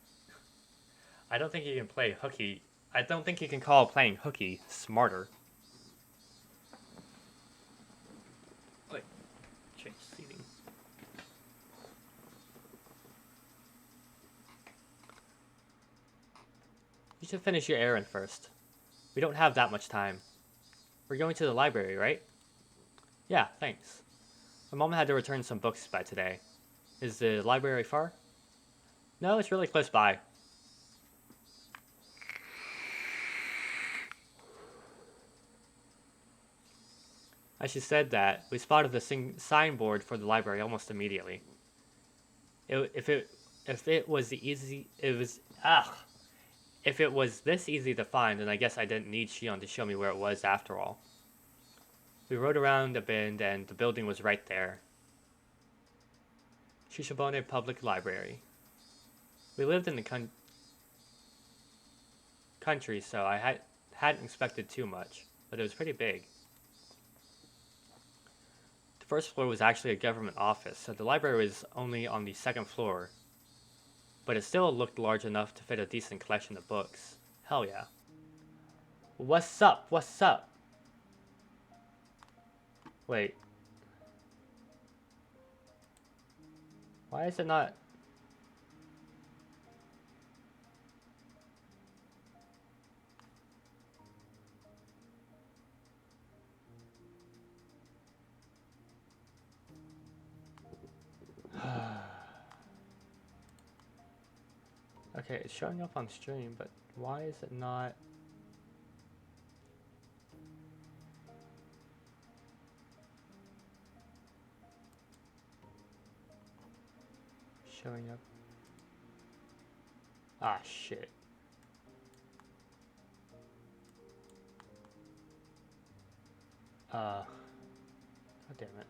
I don't think you can play hooky. I don't think you can call playing hooky smarter. Wait, change seating. You should finish your errand first. We don't have that much time. We're going to the library, right? Yeah, thanks. My mom had to return some books by today. Is the library far? No, it's really close by. As she said that, we spotted the signboard for the library almost immediately. If it was the easy, it was If it was this easy to find, then I guess I didn't need Shion to show me where it was after all. We rode around a bend and the building was right there. Shishibone Public Library. We lived in the country, so I hadn't expected too much, but it was pretty big. The first floor was actually a government office, so the library was only on the second floor, but it still looked large enough to fit a decent collection of books. Hell yeah. What's up? What's up? Wait. Why is it not... Okay, it's showing up on stream, but why is it not... showing up? Ah, shit. God damn it.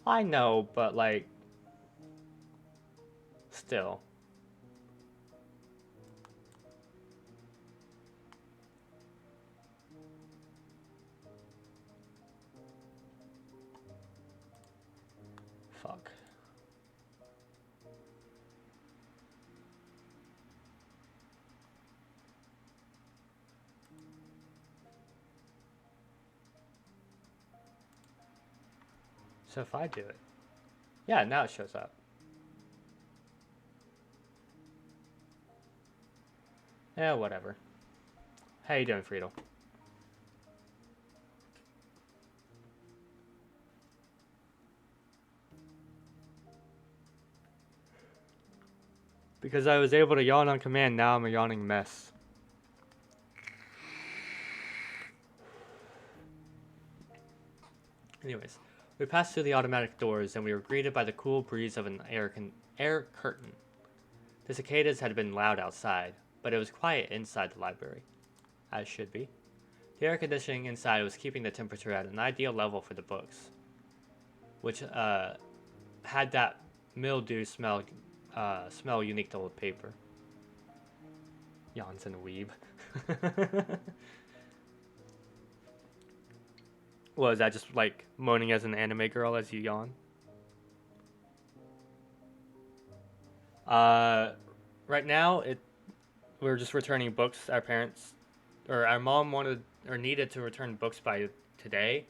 I know, but like... still. Fuck. So if I do it... yeah, now it shows up. Yeah, whatever. How you doing, Friedel? Because I was able to yawn on command, now I'm a yawning mess. Anyways, we passed through the automatic doors and we were greeted by the cool breeze of an air curtain. The cicadas had been loud outside, but it was quiet inside the library, as should be. The air conditioning inside was keeping the temperature at an ideal level for the books, which had that mildew smell unique to old paper. Yawns and weeb. What, is that just like moaning as an anime girl as you yawn? Right now we're just returning books. Our mom wanted or needed to return books by today,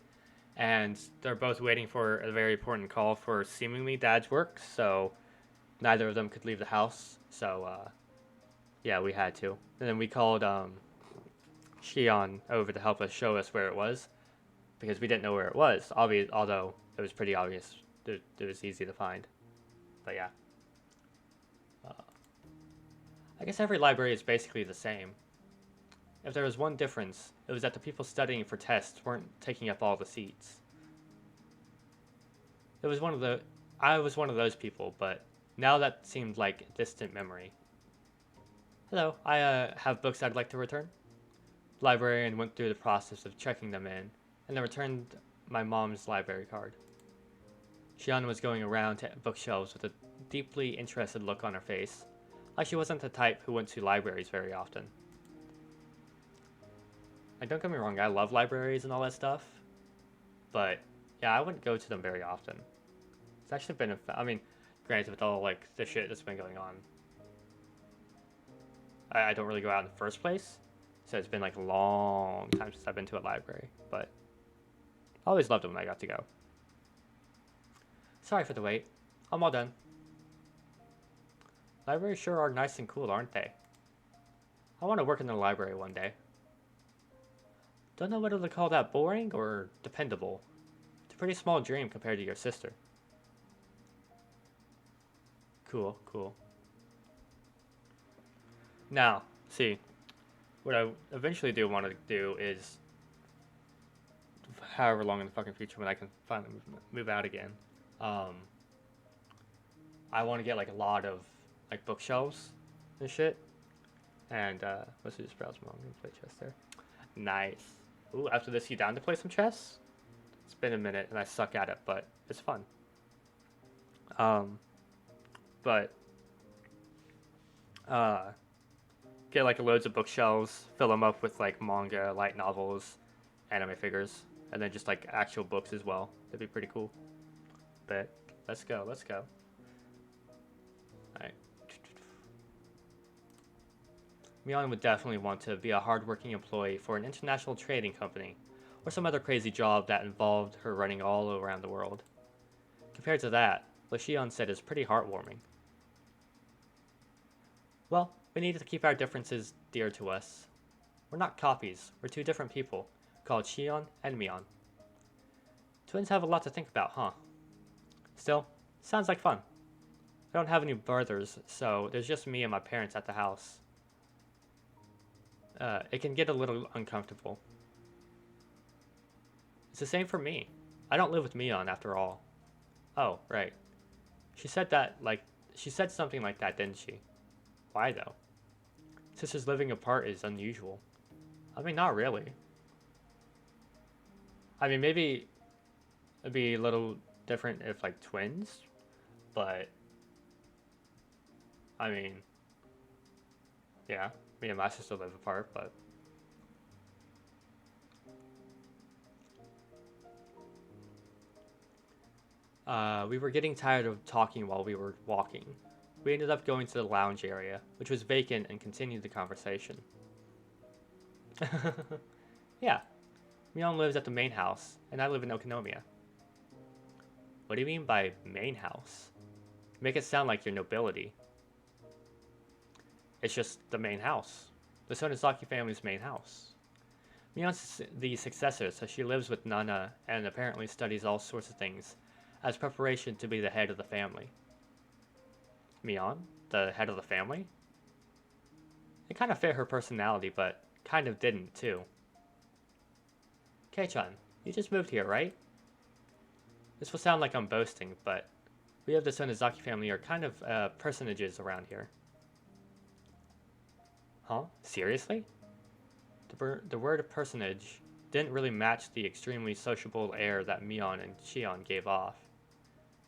and they're both waiting for a very important call for seemingly Dad's work, so neither of them could leave the house. So yeah, we had to. And then we called Shion over to help us show us where it was, because we didn't know where it was. Although it was pretty obvious, it was easy to find. But yeah. I guess every library is basically the same. If there was one difference, it was that the people studying for tests weren't taking up all the seats. I was one of those people, but now that seemed like a distant memory. Hello, I have books I'd like to return. The librarian went through the process of checking them in, and then returned my mom's library card. Shion was going around to bookshelves with a deeply interested look on her face, like she wasn't the type who went to libraries very often. Like, don't get me wrong, I love libraries and all that stuff, but yeah, I wouldn't go to them very often. It's actually been granted, with all like the shit that's been going on, I don't really go out in the first place, so it's been like a long time since I've been to a library, but I always loved it when I got to go. Sorry for the wait. I'm all done. Libraries sure are nice and cool, aren't they? I want to work in the library one day. Don't know whether to call that boring or dependable. It's a pretty small dream compared to your sister. Cool, cool. Now, see. what I eventually do want to do is, however long in the fucking future when I can finally move out again, um, I want to get like a lot of like bookshelves and shit. And let's just browse more. I'm gonna play chess there. Nice. Ooh, after this, you down to play some chess? It's been a minute and I suck at it, but it's fun. Um, but uh, get like loads of bookshelves, fill them up with like manga, light novels, anime figures, and then just like actual books as well. That'd be pretty cool. But let's go, let's go. Alright. Mion would definitely want to be a hardworking employee for an international trading company, or some other crazy job that involved her running all around the world. Compared to that, what Shion said is pretty heartwarming. Well, we need to keep our differences dear to us. We're not copies, we're two different people, called Shion and Mion. Twins have a lot to think about, huh? Still, sounds like fun. I don't have any brothers, so there's just me and my parents at the house. It can get a little uncomfortable. It's the same for me. I don't live with Mion after all. Oh, right. She said something like that, didn't she? Why though? Sisters living apart is unusual. I mean, not really. I mean, maybe it'd be a little different if like twins, but I mean, yeah, me and my sister live apart, but we were getting tired of talking while we were walking. We ended up going to the lounge area, which was vacant, and continued the conversation. Yeah, Mion lives at the main house, and I live in Okonomiya. What do you mean by main house? Make it sound like you're nobility. It's just the main house. The Sonozaki family's main house. Mion's the successor, so she lives with Nana and apparently studies all sorts of things as preparation to be the head of the family. Mion, the head of the family? It kind of fit her personality, but kind of didn't, too. Kei-chan, you just moved here, right? This will sound like I'm boasting, but we of the Sonozaki family are kind of personages around here. Huh? Seriously? The word personage didn't really match the extremely sociable air that Mion and Shion gave off.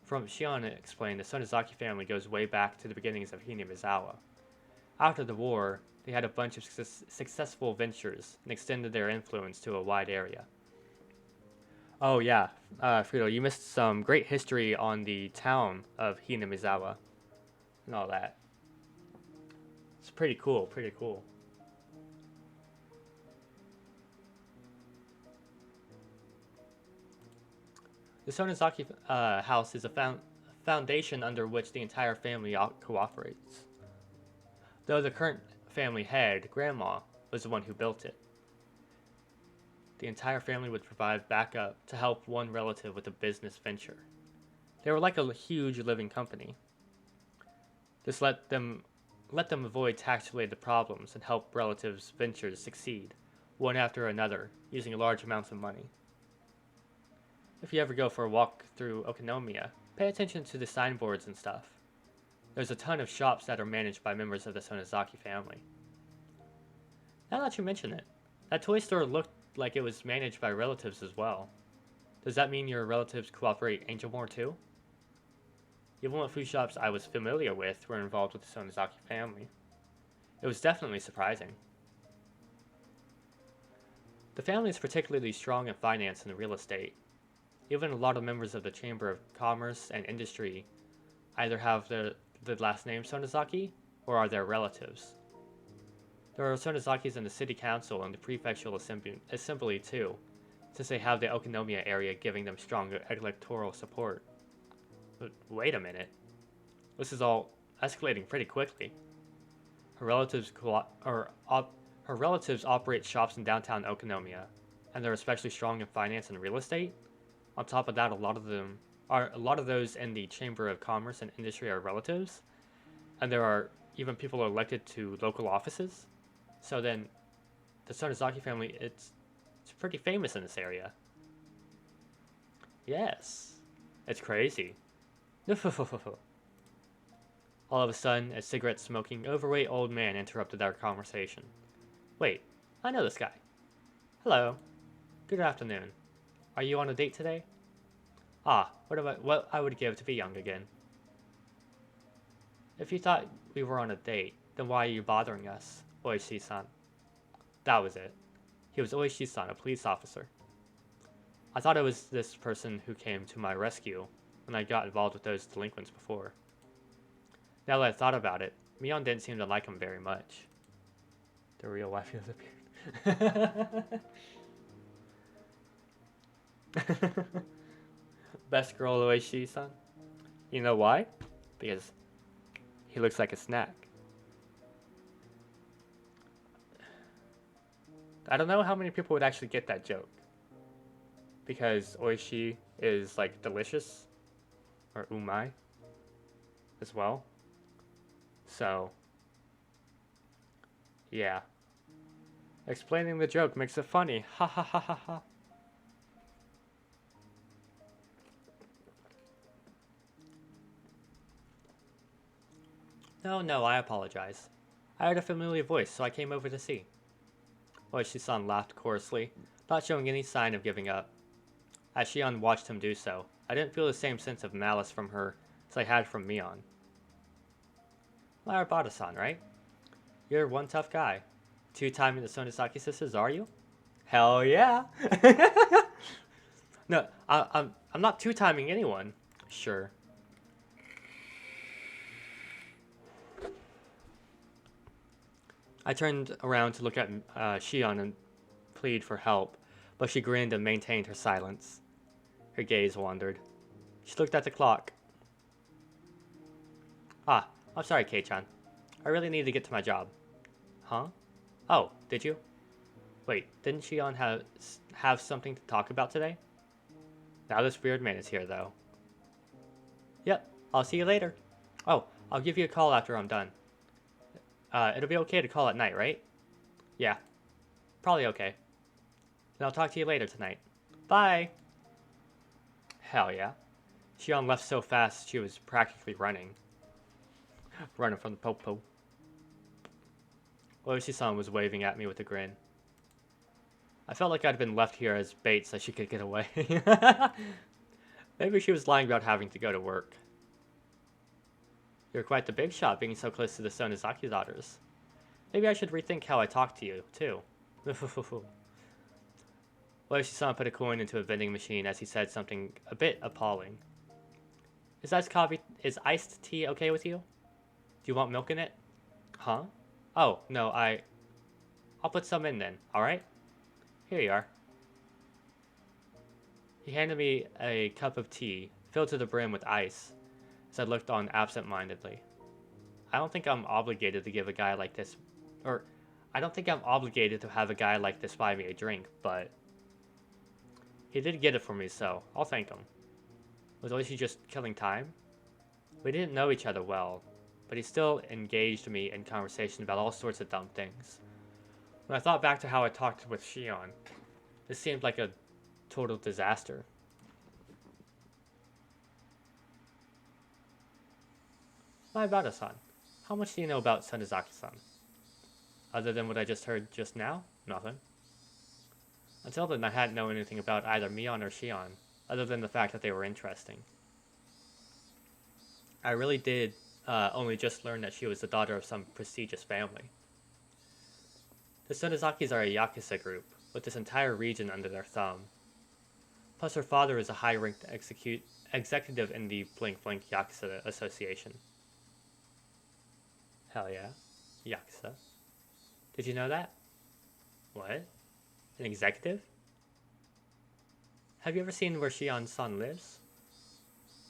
From Shion explained, the Sonozaki family goes way back to the beginnings of Hinamizawa. After the war, they had a bunch of successful ventures and extended their influence to a wide area. Oh yeah, Frito, you missed some great history on the town of Hinamizawa and all that. It's pretty cool, pretty cool. The Sonozaki house is a foundation under which the entire family cooperates. Though the current family head, Grandma, was the one who built it. The entire family would provide backup to help one relative with a business venture. They were like a huge living company. This let them avoid tax-related problems and help relatives' ventures succeed, one after another, using large amounts of money. If you ever go for a walk through Okonomiya, pay attention to the signboards and stuff. There's a ton of shops that are managed by members of the Sonozaki family. Now that you mention it, that toy store looked like it was managed by relatives as well. Does that mean your relatives cooperate Angel more too? Even what food shops I was familiar with were involved with the Sonozaki family. It was definitely surprising. The family is particularly strong in finance and real estate. Even a lot of members of the Chamber of Commerce and Industry either have the last name Sonozaki or are their relatives. There are Sonozakis in the city council and the prefectural assembly too, since they have the Okonomiya area giving them strong electoral support. But wait a minute. This is all escalating pretty quickly. Her relatives operate shops in downtown Okonomiya, and they're especially strong in finance and real estate. On top of that, a lot of those in the Chamber of Commerce and Industry are relatives, and there are even people elected to local offices. So then, the Sonozaki family, it's pretty famous in this area. Yes. It's crazy. All of a sudden, a cigarette-smoking, overweight old man interrupted our conversation. Wait, I know this guy. Hello. Good afternoon. Are you on a date today? Ah, what I would give to be young again. If you thought we were on a date, then why are you bothering us, Oishi-san? That was it. He was Oishi-san, a police officer. I thought it was this person who came to my rescue when I got involved with those delinquents before. Now that I thought about it, Mion didn't seem to like him very much. The real wife has appeared. Best girl Oishi-san. You know why? Because he looks like a snack. I don't know how many people would actually get that joke. Because Oishi is like delicious. Or umai. As well. So. Yeah. Explaining the joke makes it funny. Ha ha ha ha ha. No, I apologize. I heard a familiar voice, so I came over to see. Oishi-san laughed coarsely, not showing any sign of giving up. As Shion watched him do so, I didn't feel the same sense of malice from her as I had from Mion. Arabata-san, right? You're one tough guy. Two-timing the Sonozaki sisters, are you? Hell yeah! No, I'm not two-timing anyone. Sure. I turned around to look at Shion and plead for help, but she grinned and maintained her silence. Her gaze wandered. She looked at the clock. Ah, I'm sorry, Kei-chan. I really need to get to my job. Huh? Oh, did you? Wait, didn't Shion have something to talk about today? Now this weird man is here, though. Yep, I'll see you later. Oh, I'll give you a call after I'm done. It'll be okay to call at night, right? Yeah, probably okay. Then I'll talk to you later tonight. Bye! Hell yeah. Shion left so fast she was practically running. Running from the popo. Oishi-san was waving at me with a grin. I felt like I'd been left here as bait so she could get away. Maybe she was lying about having to go to work. You're quite the big shot being so close to the Sonozaki daughters. Maybe I should rethink how I talk to you, too. Oishi-san put a coin into a vending machine as he said something a bit appalling. Is iced tea okay with you? Do you want milk in it? Huh? Oh, no, I'll put some in then, alright? Here you are. He handed me a cup of tea, filled to the brim with ice, as I looked on absent-mindedly. I don't think I'm obligated to give a guy like this, or I don't think I'm obligated to have a guy like this buy me a drink, but he did get it for me, so I'll thank him. Was Oishi just killing time? We didn't know each other well, but he still engaged me in conversation about all sorts of dumb things. When I thought back to how I talked with Shion, this seemed like a total disaster. Maibata-san, how much do you know about Sonozaki-san? Other than what I just heard just now? Nothing. Until then, I hadn't known anything about either Mion or Shion, other than the fact that they were interesting. I really did only just learn that she was the daughter of some prestigious family. The Sonozakis are a Yakuza group, with this entire region under their thumb. Plus her father is a high-ranked executive in the Blink Blink Yakuza Association. Hell yeah. Yakuza. Did you know that? What? An executive? Have you ever seen where Shion-san lives?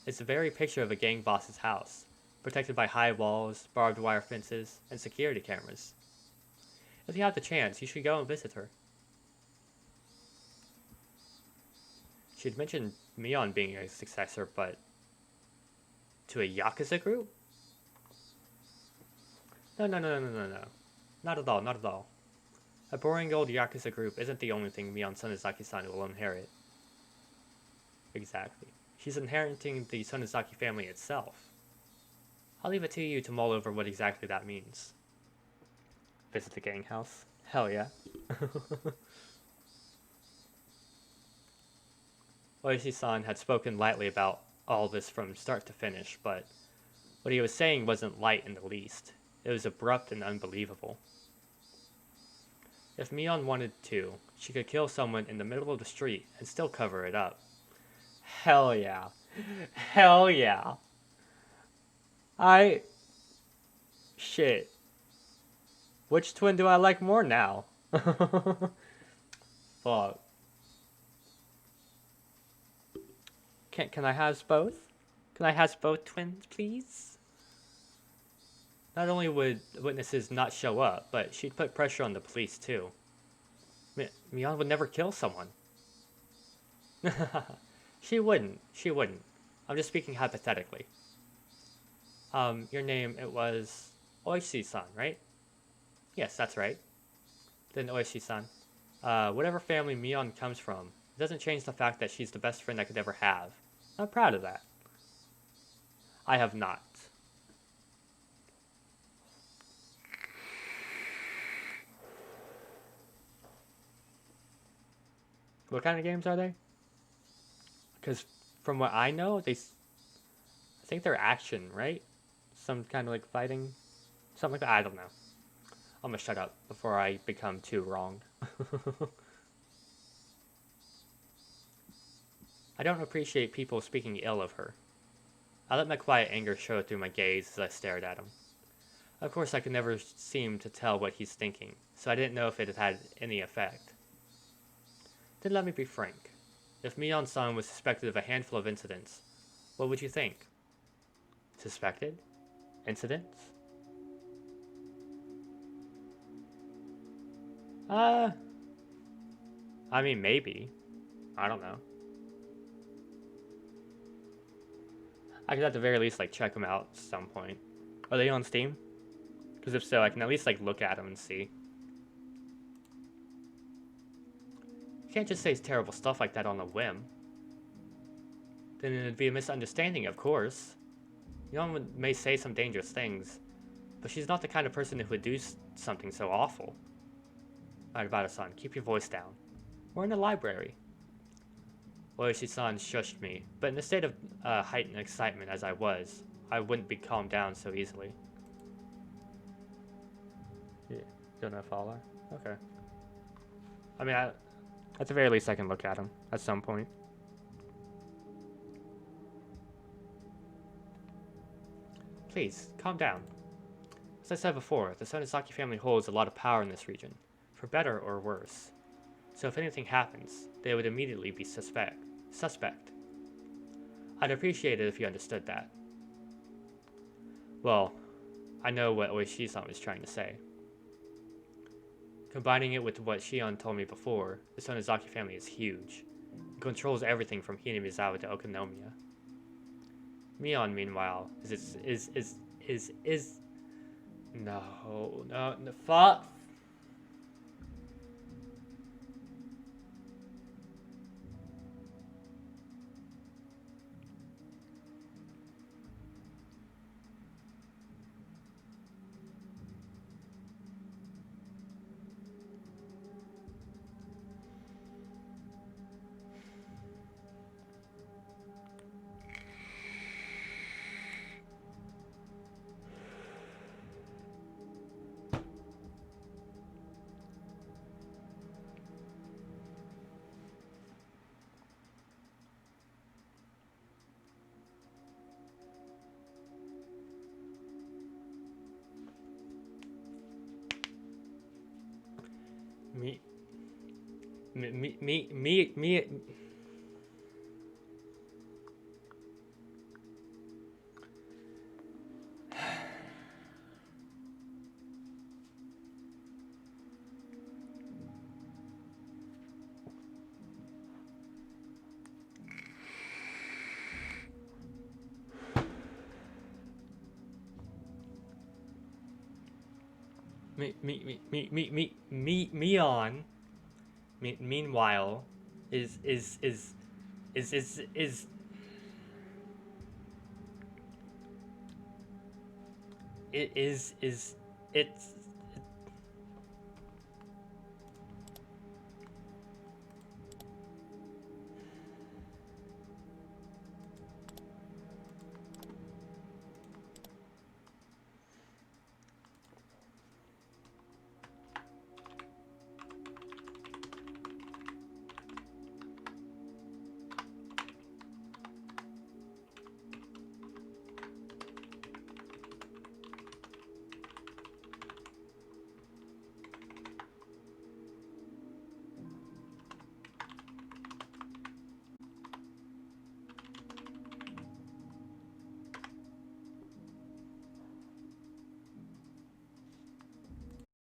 It's the very picture of a gang boss's house, protected by high walls, barbed wire fences, and security cameras. If you have the chance, you should go and visit her. She'd mentioned Mion being a successor, but to a Yakuza group? No. Not at all. A boring old Yakuza group isn't the only thing Mion Sonozaki-san will inherit. Exactly. She's inheriting the Sonozaki family itself. I'll leave it to you to mull over what exactly that means. Visit the gang house? Hell yeah. Oishi-san had spoken lightly about all this from start to finish, but what he was saying wasn't light in the least. It was abrupt and unbelievable. If Mion wanted to, she could kill someone in the middle of the street and still cover it up. Hell yeah. Hell yeah. Shit. Which twin do I like more now? Fuck. Can I have both? Can I have both twins, please? Not only would witnesses not show up, but she'd put pressure on the police too. Mion would never kill someone. She wouldn't. She wouldn't. I'm just speaking hypothetically. Your name, it was Oishi-san, right? Yes, that's right. Then Oishi-san. Whatever family Mion comes from, it doesn't change the fact that she's the best friend I could ever have. I'm proud of that. I have not. What kind of games are they? Because from what I know, I think they're action, right? Some kind of like fighting, something like that. I don't know. I'm gonna shut up before I become too wrong. I don't appreciate people speaking ill of her. I let my quiet anger show through my gaze as I stared at him. Of course, I could never seem to tell what he's thinking, so I didn't know if it had any effect. Then let me be frank. If Mion-san was suspected of a handful of incidents, what would you think? Suspected? Incidents? I mean, maybe. I don't know. I could at the very least, like, check them out at some point. Are they on Steam? Because if so, I can at least, like, look at them and see. You can't just say terrible stuff like that on a whim. Then it'd be a misunderstanding, of course. Mion may say some dangerous things, but she's not the kind of person who would do something so awful. Alright, Bada-san, keep your voice down. We're in the library. Oishi-san shushed me, but in a state of heightened excitement as I was, I wouldn't be calmed down so easily. Yeah, don't know if I'll lie. Okay. I mean, at the very least, I can look at him at some point. Please, calm down. As I said before, the Sonozaki family holds a lot of power in this region, for better or worse. So if anything happens, they would immediately be suspect. I'd appreciate it if you understood that. Well, I know what Oishi-san was trying to say. Combining it with what Shion told me before, the Sonozaki family is huge. It controls everything from Hinamizawa to Okonomiya. Mion, meanwhile, no, fuck. Me. Meon. Meanwhile, is it is it's